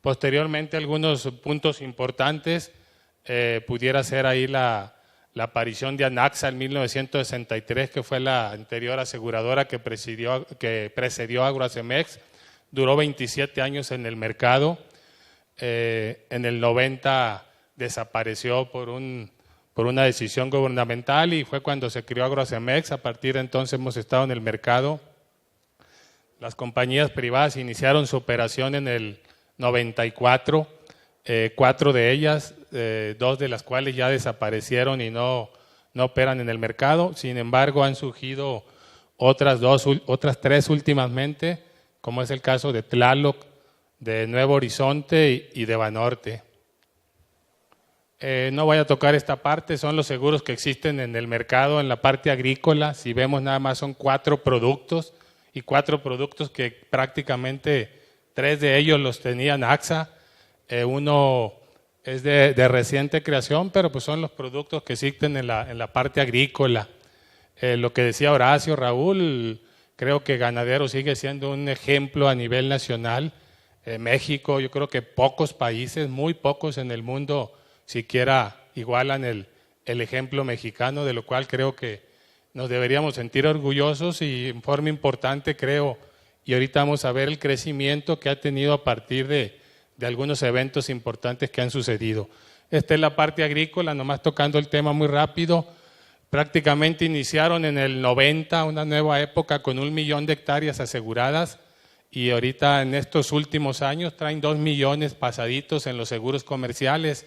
Posteriormente, algunos puntos importantes, pudiera ser ahí la aparición de Anaxa en 1963, que fue la anterior aseguradora que precedió a Agroacemex. Duró 27 años en el mercado. En el 90 desapareció por una decisión gubernamental y fue cuando se creó Agroacemex. A partir de entonces hemos estado en el mercado. Las compañías privadas iniciaron su operación en el 94, 4 de ellas, 2 de las cuales ya desaparecieron y no operan en el mercado. Sin embargo, han surgido otras 3 últimamente, como es el caso de Tlaloc, de Nuevo Horizonte y de Banorte. No voy a tocar esta parte, son los seguros que existen en el mercado en la parte agrícola. Si vemos, nada más son 4 productos y 4 productos que prácticamente 3 de ellos los tenían AXA. Uno es de reciente creación, pero pues son los productos que existen en la parte agrícola. Lo que decía Horacio, Raúl, creo que Ganadero sigue siendo un ejemplo a nivel nacional. México, yo creo que pocos países, muy pocos en el mundo, siquiera igualan el ejemplo mexicano, de lo cual creo que nos deberíamos sentir orgullosos y en forma importante creo, y ahorita vamos a ver el crecimiento que ha tenido a partir de algunos eventos importantes que han sucedido. Esta es la parte agrícola, nomás tocando el tema muy rápido. Prácticamente iniciaron en el 90 una nueva época con 1 millón de hectáreas aseguradas y ahorita en estos últimos años traen 2 millones pasaditos en los seguros comerciales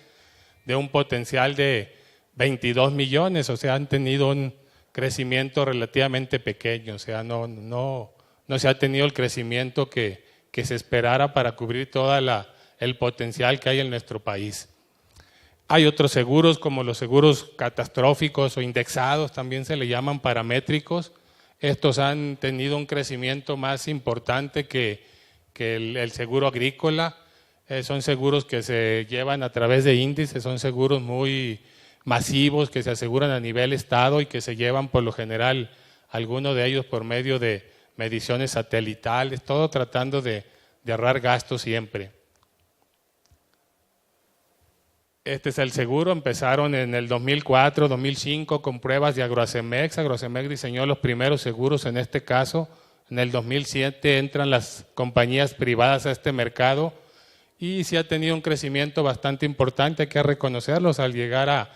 de un potencial de 22 millones, o sea, han tenido un crecimiento relativamente pequeño, o sea, no se ha tenido el crecimiento que se esperara para cubrir todo el potencial que hay en nuestro país. Hay otros seguros como los seguros catastróficos o indexados, también se le llaman paramétricos. Estos han tenido un crecimiento más importante que el seguro agrícola. Son seguros que se llevan a través de índices, son seguros muy masivos que se aseguran a nivel estado y que se llevan por lo general, algunos de ellos por medio de mediciones satelitales, todo tratando de ahorrar gastos siempre. Este es el seguro, empezaron en el 2004, 2005 con pruebas de Agroacemex. Agroacemex diseñó los primeros seguros en este caso. En el 2007 entran las compañías privadas a este mercado y sí ha tenido un crecimiento bastante importante, hay que reconocerlos, al llegar a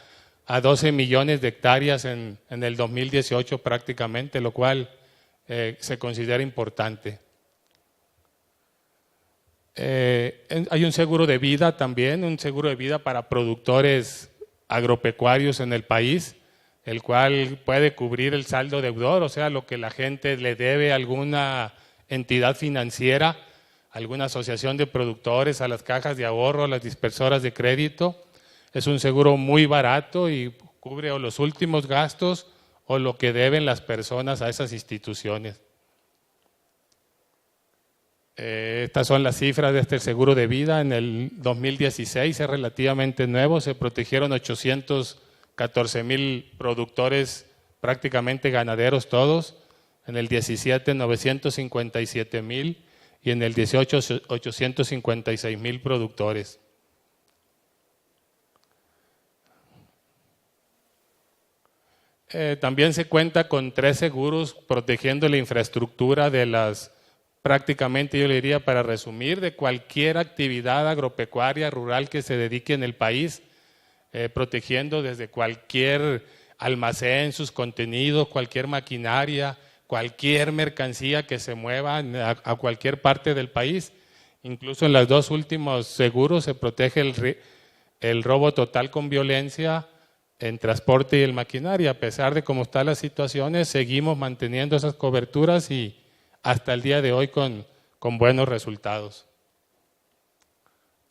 12 millones de hectáreas en el 2018 prácticamente, lo cual se considera importante. Hay un seguro de vida también, un seguro de vida para productores agropecuarios en el país, el cual puede cubrir el saldo deudor, o sea, lo que la gente le debe a alguna entidad financiera, alguna asociación de productores, a las cajas de ahorro, a las dispersoras de crédito. Es un seguro muy barato y cubre o los últimos gastos o lo que deben las personas a esas instituciones. Estas son las cifras de este seguro de vida. En el 2016 es relativamente nuevo, se protegieron 814,000 productores, prácticamente ganaderos todos. En el 17, 957,000 y en el 18, 856,000 productores. También se cuenta con 3 seguros protegiendo la infraestructura de las, prácticamente yo le diría para resumir, de cualquier actividad agropecuaria rural que se dedique en el país, protegiendo desde cualquier almacén, sus contenidos, cualquier maquinaria, cualquier mercancía que se mueva a cualquier parte del país. Incluso en los 2 últimos seguros se protege el robo total con violencia en transporte y en maquinaria. A pesar de cómo están las situaciones, seguimos manteniendo esas coberturas y hasta el día de hoy con buenos resultados.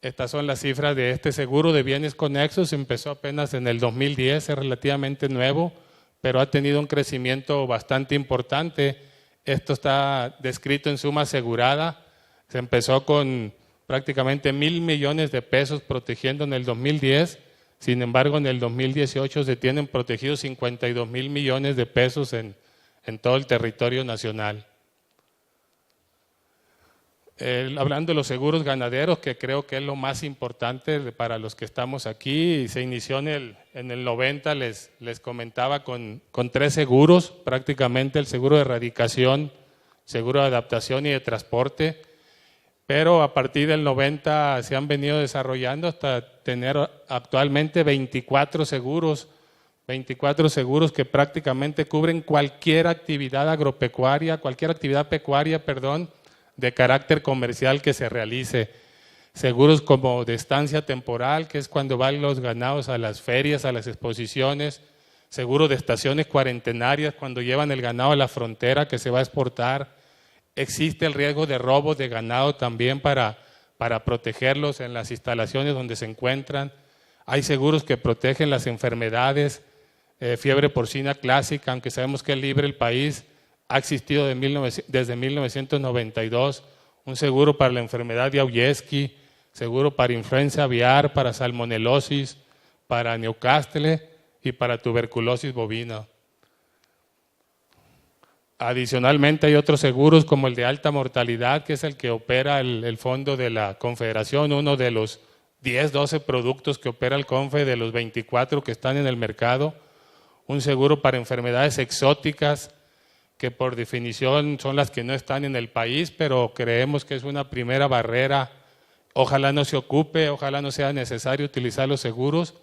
Estas son las cifras de este seguro de bienes conexos. Empezó apenas en el 2010, es relativamente nuevo, pero ha tenido un crecimiento bastante importante. Esto está descrito en suma asegurada. Se empezó con prácticamente 1,000 millones de pesos protegiendo en el 2010. Sin embargo, en el 2018 se tienen protegidos 52,000 millones de pesos en todo el territorio nacional. Hablando de los seguros ganaderos, que creo que es lo más importante para los que estamos aquí, se inició en el 90, les comentaba, con 3 seguros, prácticamente el seguro de erradicación, seguro de adaptación y de transporte, pero a partir del 90 se han venido desarrollando hasta tener actualmente 24 seguros que prácticamente cubren cualquier actividad agropecuaria, cualquier actividad pecuaria, de carácter comercial que se realice. Seguros como de estancia temporal, que es cuando van los ganados a las ferias, a las exposiciones. Seguro de estaciones cuarentenarias, cuando llevan el ganado a la frontera que se va a exportar. Existe el riesgo de robo de ganado también para protegerlos en las instalaciones donde se encuentran. Hay seguros que protegen las enfermedades, fiebre porcina clásica, aunque sabemos que es libre el país, ha existido desde 1992, un seguro para la enfermedad de Aujewski, seguro para influenza aviar, para salmonelosis, para Newcastle y para tuberculosis bovina. Adicionalmente hay otros seguros como el de alta mortalidad, que es el que opera el fondo de la Confederación, uno de los 10, 12 productos que opera el CONFE de los 24 que están en el mercado. Un seguro para enfermedades exóticas, que por definición son las que no están en el país, pero creemos que es una primera barrera. Ojalá no se ocupe, ojalá no sea necesario utilizar los seguros,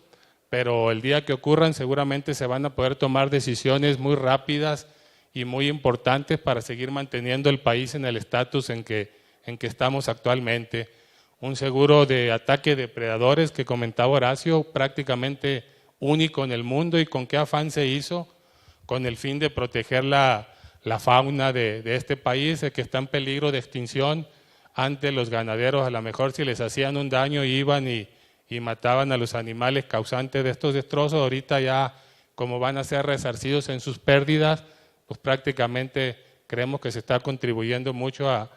pero el día que ocurran seguramente se van a poder tomar decisiones muy rápidas y muy importantes para seguir manteniendo el país en el estatus en que estamos actualmente. Un seguro de ataque de depredadores que comentaba Horacio, prácticamente único en el mundo, y con qué afán se hizo, con el fin de proteger la fauna de este país, que está en peligro de extinción. Antes los ganaderos, a lo mejor si les hacían un daño, iban y mataban a los animales causantes de estos destrozos. Ahorita ya, como van a ser resarcidos en sus pérdidas, pues prácticamente creemos que se está contribuyendo mucho a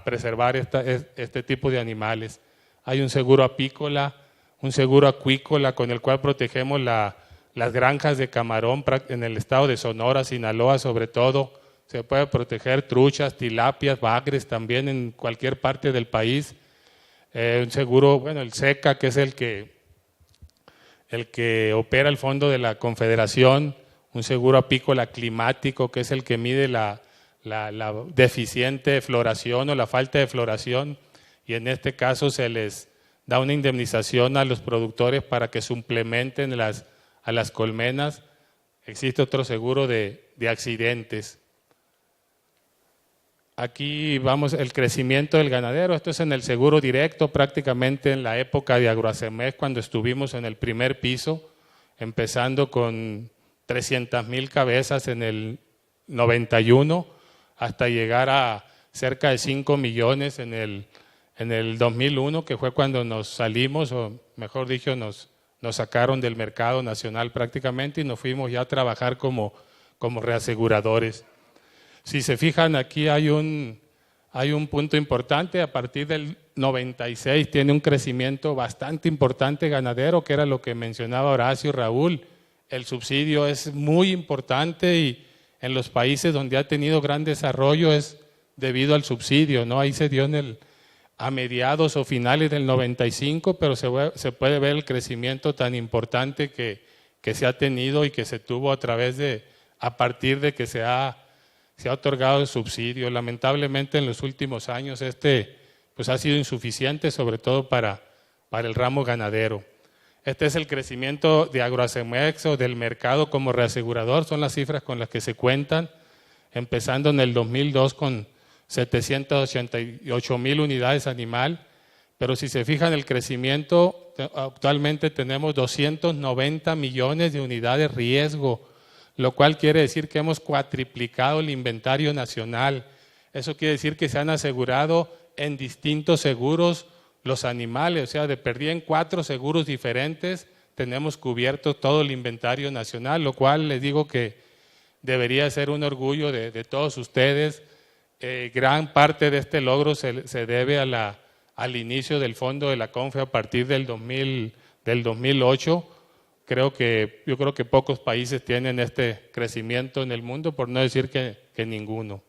preservar este tipo de animales. Hay un seguro apícola, un seguro acuícola con el cual protegemos las granjas de camarón en el estado de Sonora, Sinaloa sobre todo. Se puede proteger truchas, tilapias, bagres también en cualquier parte del país. Un seguro, el SECA, que es el que opera el fondo de la Confederación. Un seguro apícola climático, que es el que mide la deficiente floración o la falta de floración, y en este caso se les da una indemnización a los productores para que suplementen a las colmenas. Existe otro seguro de accidentes. Aquí vamos el crecimiento del ganadero. Esto es en el seguro directo, prácticamente en la época de Agroacemex, cuando estuvimos en el primer piso, empezando con 300,000 cabezas en el 91, hasta llegar a cerca de 5 millones en el 2001, que fue cuando nos salimos, o mejor dicho, nos sacaron del mercado nacional prácticamente y nos fuimos ya a trabajar como reaseguradores. Si se fijan, aquí hay un punto importante. A partir del 96 tiene un crecimiento bastante importante ganadero, que era lo que mencionaba Horacio y Raúl. El subsidio es muy importante y en los países donde ha tenido gran desarrollo es debido al subsidio, ¿no? Ahí se dio a mediados o finales del 95, pero se puede ver el crecimiento tan importante que que se ha tenido y que se tuvo a partir de que se ha otorgado el subsidio. Lamentablemente en los últimos años pues ha sido insuficiente, sobre todo para el ramo ganadero. Este es el crecimiento de Agroacemex o del mercado como reasegurador, son las cifras con las que se cuentan, empezando en el 2002 con 788,000 unidades animal, pero si se fijan el crecimiento, actualmente tenemos 290 millones de unidades riesgo, lo cual quiere decir que hemos cuatriplicado el inventario nacional. Eso quiere decir que se han asegurado en distintos seguros los animales, o sea, de perdida en 4 seguros diferentes tenemos cubierto todo el inventario nacional, lo cual les digo que debería ser un orgullo de todos ustedes. Gran parte de este logro se debe al inicio del fondo de la CONFE a partir del 2008. Yo creo que pocos países tienen este crecimiento en el mundo, por no decir que ninguno.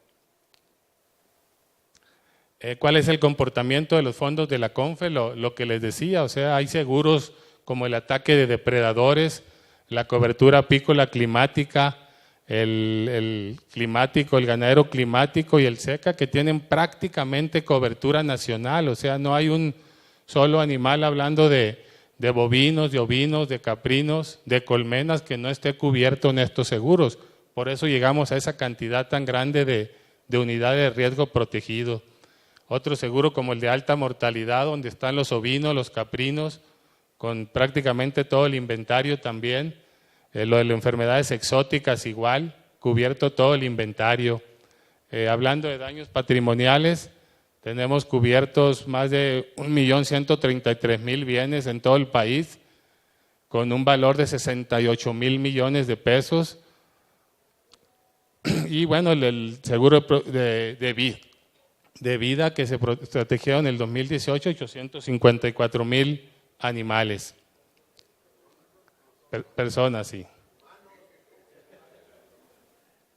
¿Cuál es el comportamiento de los fondos de la CONFE? Lo que les decía, o sea, hay seguros como el ataque de depredadores, la cobertura apícola climática, el ganadero climático y el SECA, que tienen prácticamente cobertura nacional, o sea, no hay un solo animal, hablando de bovinos, de ovinos, de caprinos, de colmenas, que no esté cubierto en estos seguros. Por eso llegamos a esa cantidad tan grande de unidades de riesgo protegidos. Otro seguro como el de alta mortalidad, donde están los ovinos, los caprinos, con prácticamente todo el inventario también. Lo de las enfermedades exóticas igual, cubierto todo el inventario. Hablando de daños patrimoniales, tenemos cubiertos más de 1.133.000 bienes en todo el país, con un valor de 68,000 millones de pesos. Y bueno, el seguro de vida que se protegió en el 2018, 854,000 animales, personas, sí.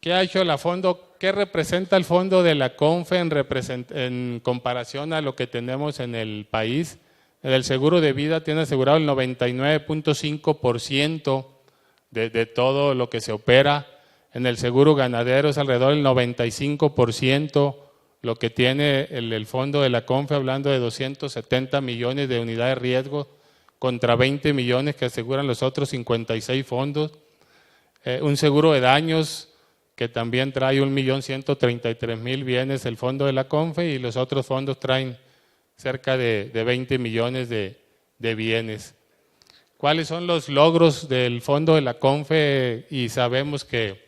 ¿Qué ha hecho la fondo? ¿Qué representa el fondo de la CONFE en comparación a lo que tenemos en el país? El seguro de vida tiene asegurado el 99.5% de todo lo que se opera. En el seguro ganadero es alrededor del 95%. Lo que tiene el fondo de la CONFE, hablando de 270 millones de unidades de riesgo contra 20 millones que aseguran los otros 56 fondos. Un seguro de daños que también trae 1.133.000 bienes el fondo de la CONFE, y los otros fondos traen cerca de 20 millones de bienes. ¿Cuáles son los logros del fondo de la CONFE? Y sabemos que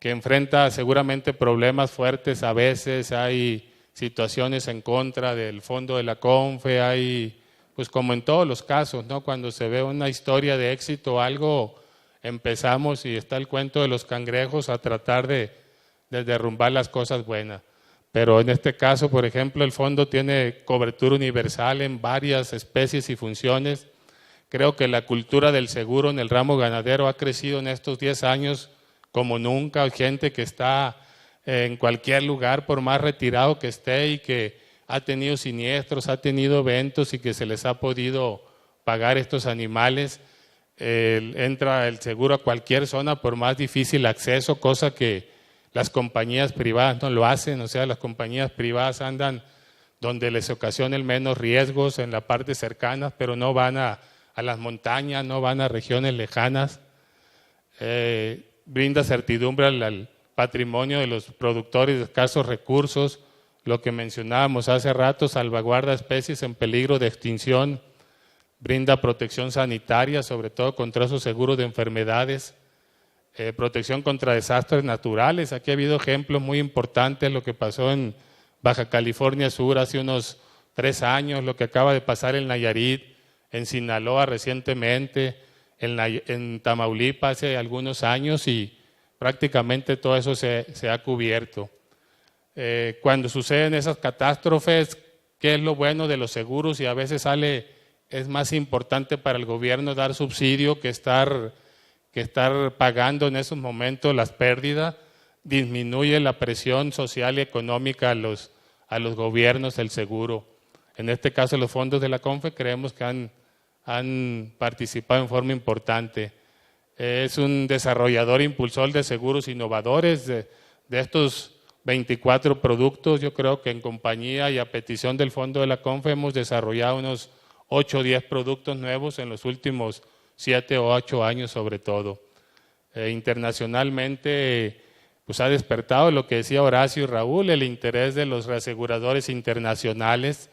enfrenta seguramente problemas fuertes, a veces hay situaciones en contra del fondo de la CONFE, hay, pues como en todos los casos, ¿no? Cuando se ve una historia de éxito o algo, empezamos, y está el cuento de los cangrejos, a tratar de derrumbar las cosas buenas. Pero en este caso, por ejemplo, el fondo tiene cobertura universal en varias especies y funciones. Creo que la cultura del seguro en el ramo ganadero ha crecido en estos 10 años como nunca. Hay gente que está en cualquier lugar, por más retirado que esté, y que ha tenido siniestros, ha tenido eventos y que se les ha podido pagar estos animales. Entra el seguro a cualquier zona por más difícil acceso, cosa que las compañías privadas no lo hacen. O sea, las compañías privadas andan donde les ocasionen menos riesgos, en la parte cercana, pero no van a las montañas, no van a regiones lejanas. Brinda certidumbre al patrimonio de los productores de escasos recursos, lo que mencionábamos hace rato, salvaguarda especies en peligro de extinción, brinda protección sanitaria, sobre todo contra esos seguros de enfermedades, protección contra desastres naturales. Aquí ha habido ejemplos muy importantes, lo que pasó en Baja California Sur hace unos 3 años, lo que acaba de pasar en Nayarit, en Sinaloa recientemente, en Tamaulipas hace algunos años, y prácticamente todo eso se ha cubierto. Cuando suceden esas catástrofes, ¿qué es lo bueno de los seguros? Y a veces es más importante para el gobierno dar subsidio que estar pagando en esos momentos las pérdidas. Disminuye la presión social y económica a los gobiernos el seguro. En este caso, los fondos de la CONFE creemos que han participado en forma importante. Es un desarrollador impulsor de seguros innovadores. De estos 24 productos, yo creo que en compañía y a petición del Fondo de la CONFE hemos desarrollado unos 8 o 10 productos nuevos en los últimos 7 o 8 años sobre todo. Internacionalmente pues ha despertado lo que decía Horacio y Raúl, el interés de los reaseguradores internacionales.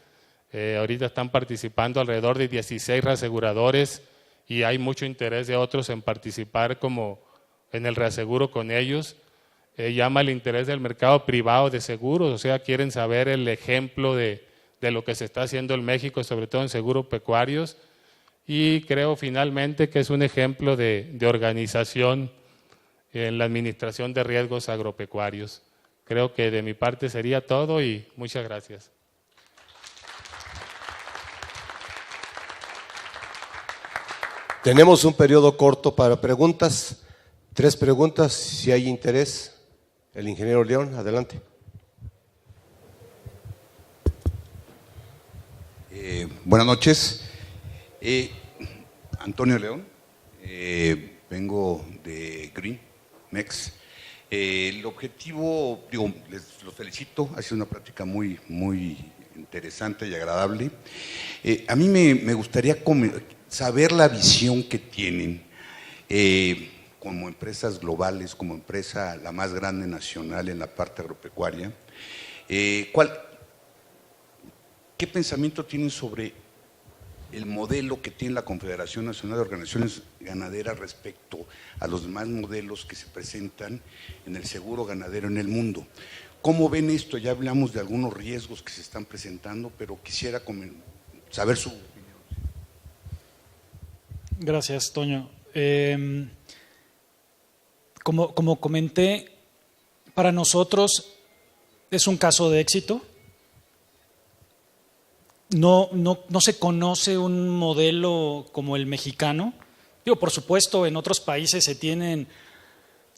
Ahorita están participando alrededor de 16 reaseguradores y hay mucho interés de otros en participar como en el reaseguro con ellos. Llama el interés del mercado privado de seguros, o sea, quieren saber el ejemplo de lo que se está haciendo en México, sobre todo en seguros pecuarios, y creo finalmente que es un ejemplo de organización en la administración de riesgos agropecuarios. Creo que de mi parte sería todo y muchas gracias.
Tenemos un periodo corto para preguntas. 3 preguntas, si hay interés. El ingeniero León, adelante.
Buenas noches. Antonio León, vengo de Green Mex. El objetivo, los felicito, ha sido una práctica muy interesante y agradable. A mí me gustaría saber la visión que tienen como empresas globales, como empresa la más grande nacional en la parte agropecuaria. ¿Qué pensamiento tienen sobre el modelo que tiene la Confederación Nacional de Organizaciones Ganaderas respecto a los demás modelos que se presentan en el seguro ganadero en el mundo? ¿Cómo ven esto? Ya hablamos de algunos riesgos que se están presentando, pero quisiera saber su opinión.
Gracias, Toño. Como comenté, para nosotros es un caso de éxito. No se conoce un modelo como el mexicano. Por supuesto, en otros países se tienen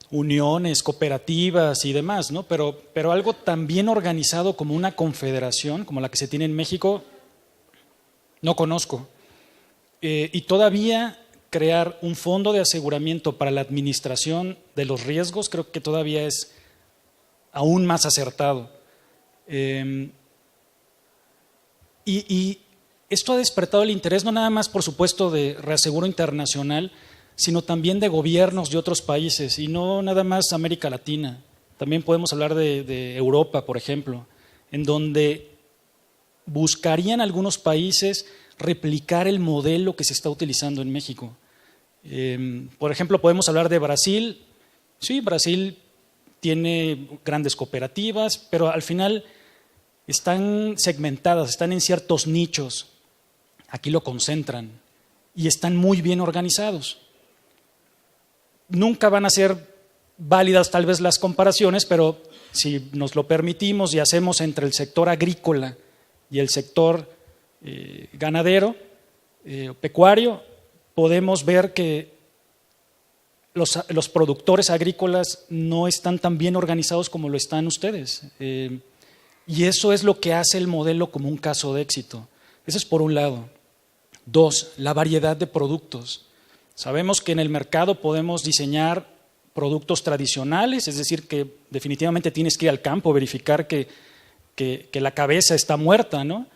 uniones, cooperativas y demás, ¿no? Pero algo tan bien organizado como una confederación, como la que se tiene en México, no conozco. Y todavía crear un fondo de aseguramiento para la administración de los riesgos creo que todavía es aún más acertado. Y esto ha despertado el interés no nada más, por supuesto, de Reaseguro Internacional, sino también de gobiernos de otros países, y no nada más América Latina. También podemos hablar de Europa, por ejemplo, en donde buscarían algunos países replicar el modelo que se está utilizando en México. Por ejemplo, podemos hablar de Brasil. Sí, Brasil tiene grandes cooperativas, pero al final están segmentadas, están en ciertos nichos. Aquí lo concentran y están muy bien organizados. Nunca van a ser válidas tal vez las comparaciones, pero si nos lo permitimos y hacemos entre el sector agrícola y el sector ganadero, pecuario, podemos ver que los productores agrícolas no están tan bien organizados como lo están ustedes. Y eso es lo que hace el modelo como un caso de éxito. Eso es por un lado. 2, la variedad de productos. Sabemos que en el mercado podemos diseñar productos tradicionales, es decir, que definitivamente tienes que ir al campo, verificar que la cabeza está muerta, ¿no?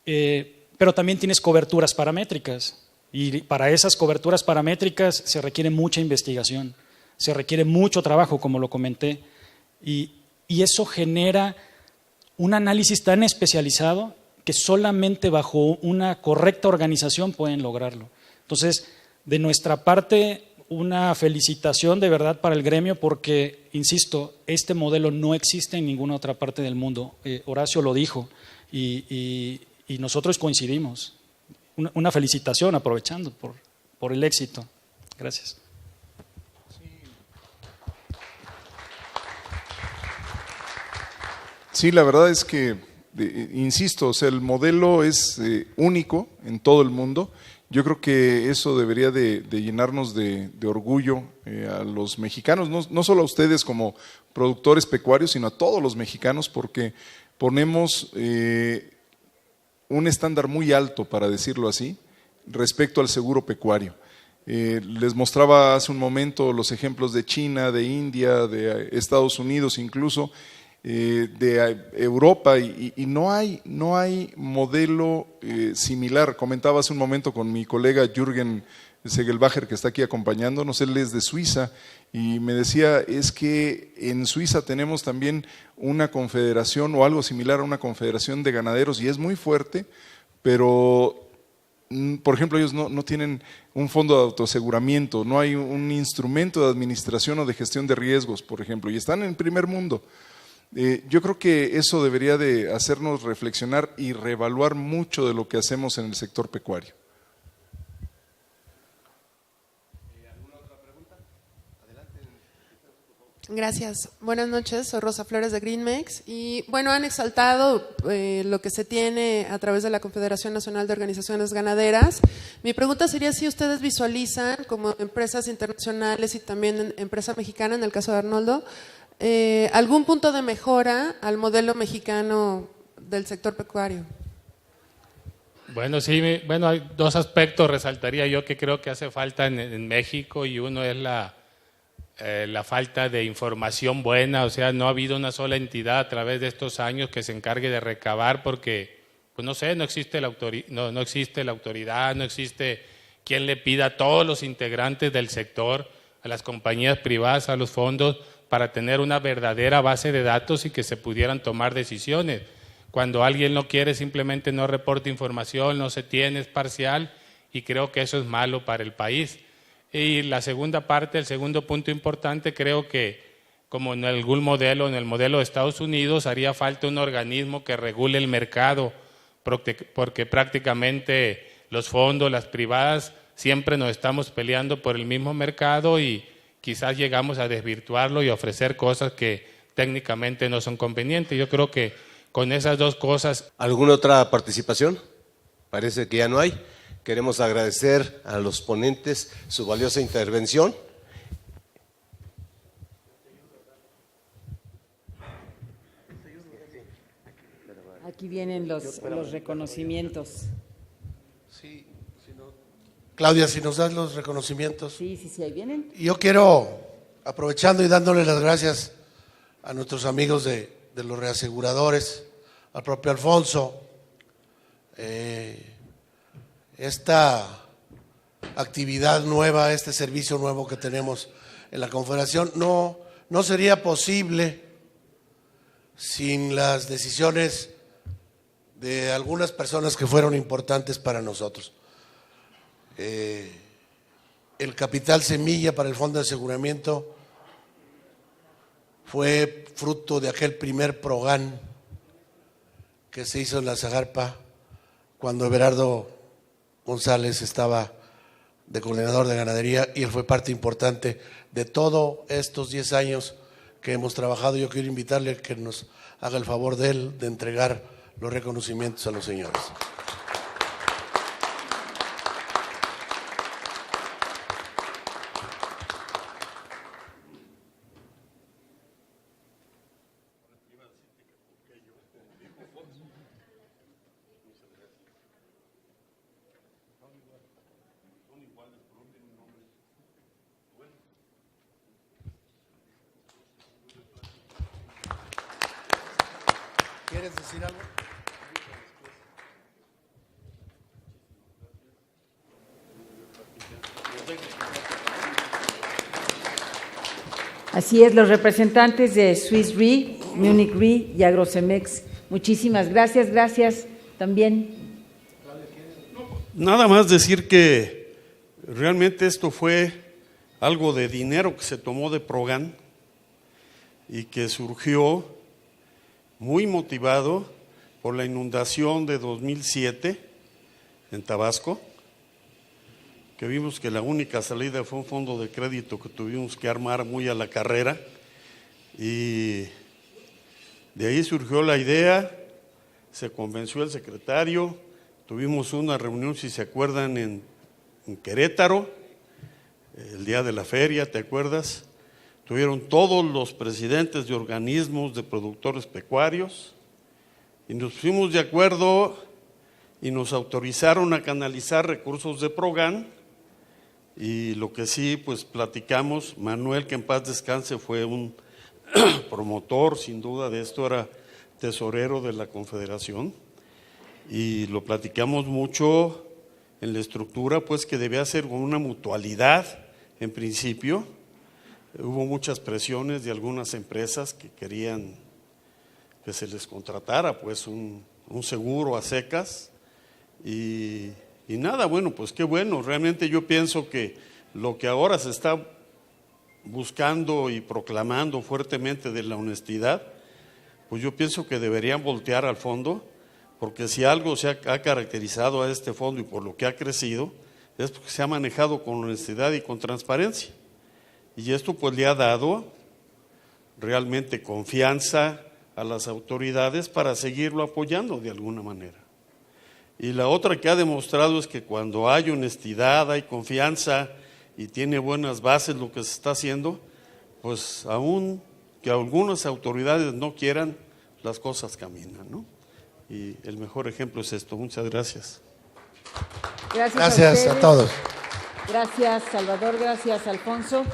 Pero también tienes coberturas paramétricas, y para esas coberturas paramétricas se requiere mucha investigación, se requiere mucho trabajo, como lo comenté, y eso genera un análisis tan especializado que solamente bajo una correcta organización pueden lograrlo. Entonces, de nuestra parte, una felicitación de verdad para el gremio porque, insisto, este modelo no existe en ninguna otra parte del mundo. Horacio lo dijo y nosotros coincidimos. Una felicitación aprovechando por el éxito. Gracias.
Sí, la verdad es que, insisto, o sea, el modelo es único en todo el mundo. Yo creo que eso debería de llenarnos de orgullo a los mexicanos, no solo a ustedes como productores pecuarios, sino a todos los mexicanos, porque ponemos un estándar muy alto, para decirlo así, respecto al seguro pecuario. Les mostraba hace un momento los ejemplos de China, de India, de Estados Unidos incluso, de Europa, y no hay modelo similar. Comentaba hace un momento con mi colega Jürgen Segelbacher, que está aquí acompañándonos, él es de Suiza, y me decía, es que en Suiza tenemos también una confederación o algo similar a una confederación de ganaderos, y es muy fuerte, pero por ejemplo ellos no tienen un fondo de autoaseguramiento, no hay un instrumento de administración o de gestión de riesgos, por ejemplo, y están en primer mundo. Yo creo que eso debería de hacernos reflexionar y reevaluar mucho de lo que hacemos en el sector pecuario.
Gracias. Buenas noches, soy Rosa Flores de GreenMex y bueno, han exaltado lo que se tiene a través de la Confederación Nacional de Organizaciones Ganaderas. Mi pregunta sería si ustedes visualizan como empresas internacionales y también empresa mexicana, en el caso de Arnoldo, algún punto de mejora al modelo mexicano del sector pecuario.
Bueno, sí, hay dos aspectos, resaltaría yo que creo que hace falta en México, y uno es la falta de información buena. O sea, no ha habido una sola entidad a través de estos años que se encargue de recabar, porque, pues no sé, no existe la autoridad, no existe quien le pida a todos los integrantes del sector, a las compañías privadas, a los fondos, para tener una verdadera base de datos y que se pudieran tomar decisiones. Cuando alguien no quiere, simplemente no reporta información, no se tiene, es parcial, y creo que eso es malo para el país. Y la segunda parte, el segundo punto importante, creo que como en algún modelo, en el modelo de Estados Unidos, haría falta un organismo que regule el mercado, porque prácticamente los fondos, las privadas, siempre nos estamos peleando por el mismo mercado y quizás llegamos a desvirtuarlo y ofrecer cosas que técnicamente no son convenientes. Yo creo que con esas dos cosas…
¿Alguna otra participación? Parece que ya no hay. Queremos agradecer a los ponentes su valiosa intervención.
Aquí vienen los reconocimientos.
Sí, Claudia, si nos das los reconocimientos.
Sí, ahí vienen.
Y yo quiero, aprovechando y dándole las gracias a nuestros amigos de los reaseguradores, al propio Alfonso, esta actividad nueva, este servicio nuevo que tenemos en la Confederación no sería posible sin las decisiones de algunas personas que fueron importantes para nosotros. El capital semilla para el Fondo de Aseguramiento fue fruto de aquel primer PROGAN que se hizo en la Zagarpa cuando Everardo González estaba de coordinador de ganadería, y él fue parte importante de todos estos 10 años que hemos trabajado. Yo quiero invitarle a que nos haga el favor de entregar los reconocimientos a los señores. ¿Quieres decir algo?
Así es, los representantes de Swiss Re, Munich Re y Agrocemex. Muchísimas gracias también.
Nada más decir que realmente esto fue algo de dinero que se tomó de PROGAN y que surgió muy motivado por la inundación de 2007 en Tabasco, que vimos que la única salida fue un fondo de crédito que tuvimos que armar muy a la carrera, y de ahí surgió la idea, se convenció el secretario, tuvimos una reunión, si se acuerdan, en Querétaro, el día de la feria, ¿te acuerdas? Tuvieron todos los presidentes de organismos de productores pecuarios y nos pusimos de acuerdo y nos autorizaron a canalizar recursos de PROGAN Y lo que sí, pues platicamos, Manuel, que en paz descanse, fue un promotor, sin duda, de esto, era tesorero de la Confederación, y lo platicamos mucho en la estructura, pues que debía ser con una mutualidad en principio. Hubo muchas presiones de algunas empresas que querían que se les contratara pues un seguro a secas y nada, bueno, pues qué bueno. Realmente yo pienso que lo que ahora se está buscando y proclamando fuertemente de la honestidad, pues yo pienso que deberían voltear al fondo, porque si algo se ha caracterizado a este fondo y por lo que ha crecido, es porque se ha manejado con honestidad y con transparencia. Y esto pues le ha dado realmente confianza a las autoridades para seguirlo apoyando de alguna manera. Y la otra que ha demostrado es que cuando hay honestidad, hay confianza y tiene buenas bases lo que se está haciendo, pues aún que algunas autoridades no quieran, las cosas caminan, ¿no? Y el mejor ejemplo es esto. Muchas gracias.
Gracias a todos.
Gracias, Salvador. Gracias, Alfonso.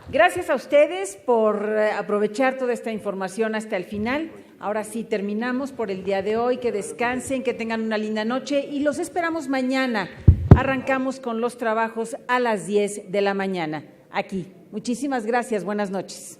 Gracias a ustedes por aprovechar toda esta información hasta el final. Ahora sí, terminamos por el día de hoy. Que descansen, que tengan una linda noche y los esperamos mañana. Arrancamos con los trabajos a las 10 de la mañana, aquí. Muchísimas gracias. Buenas noches.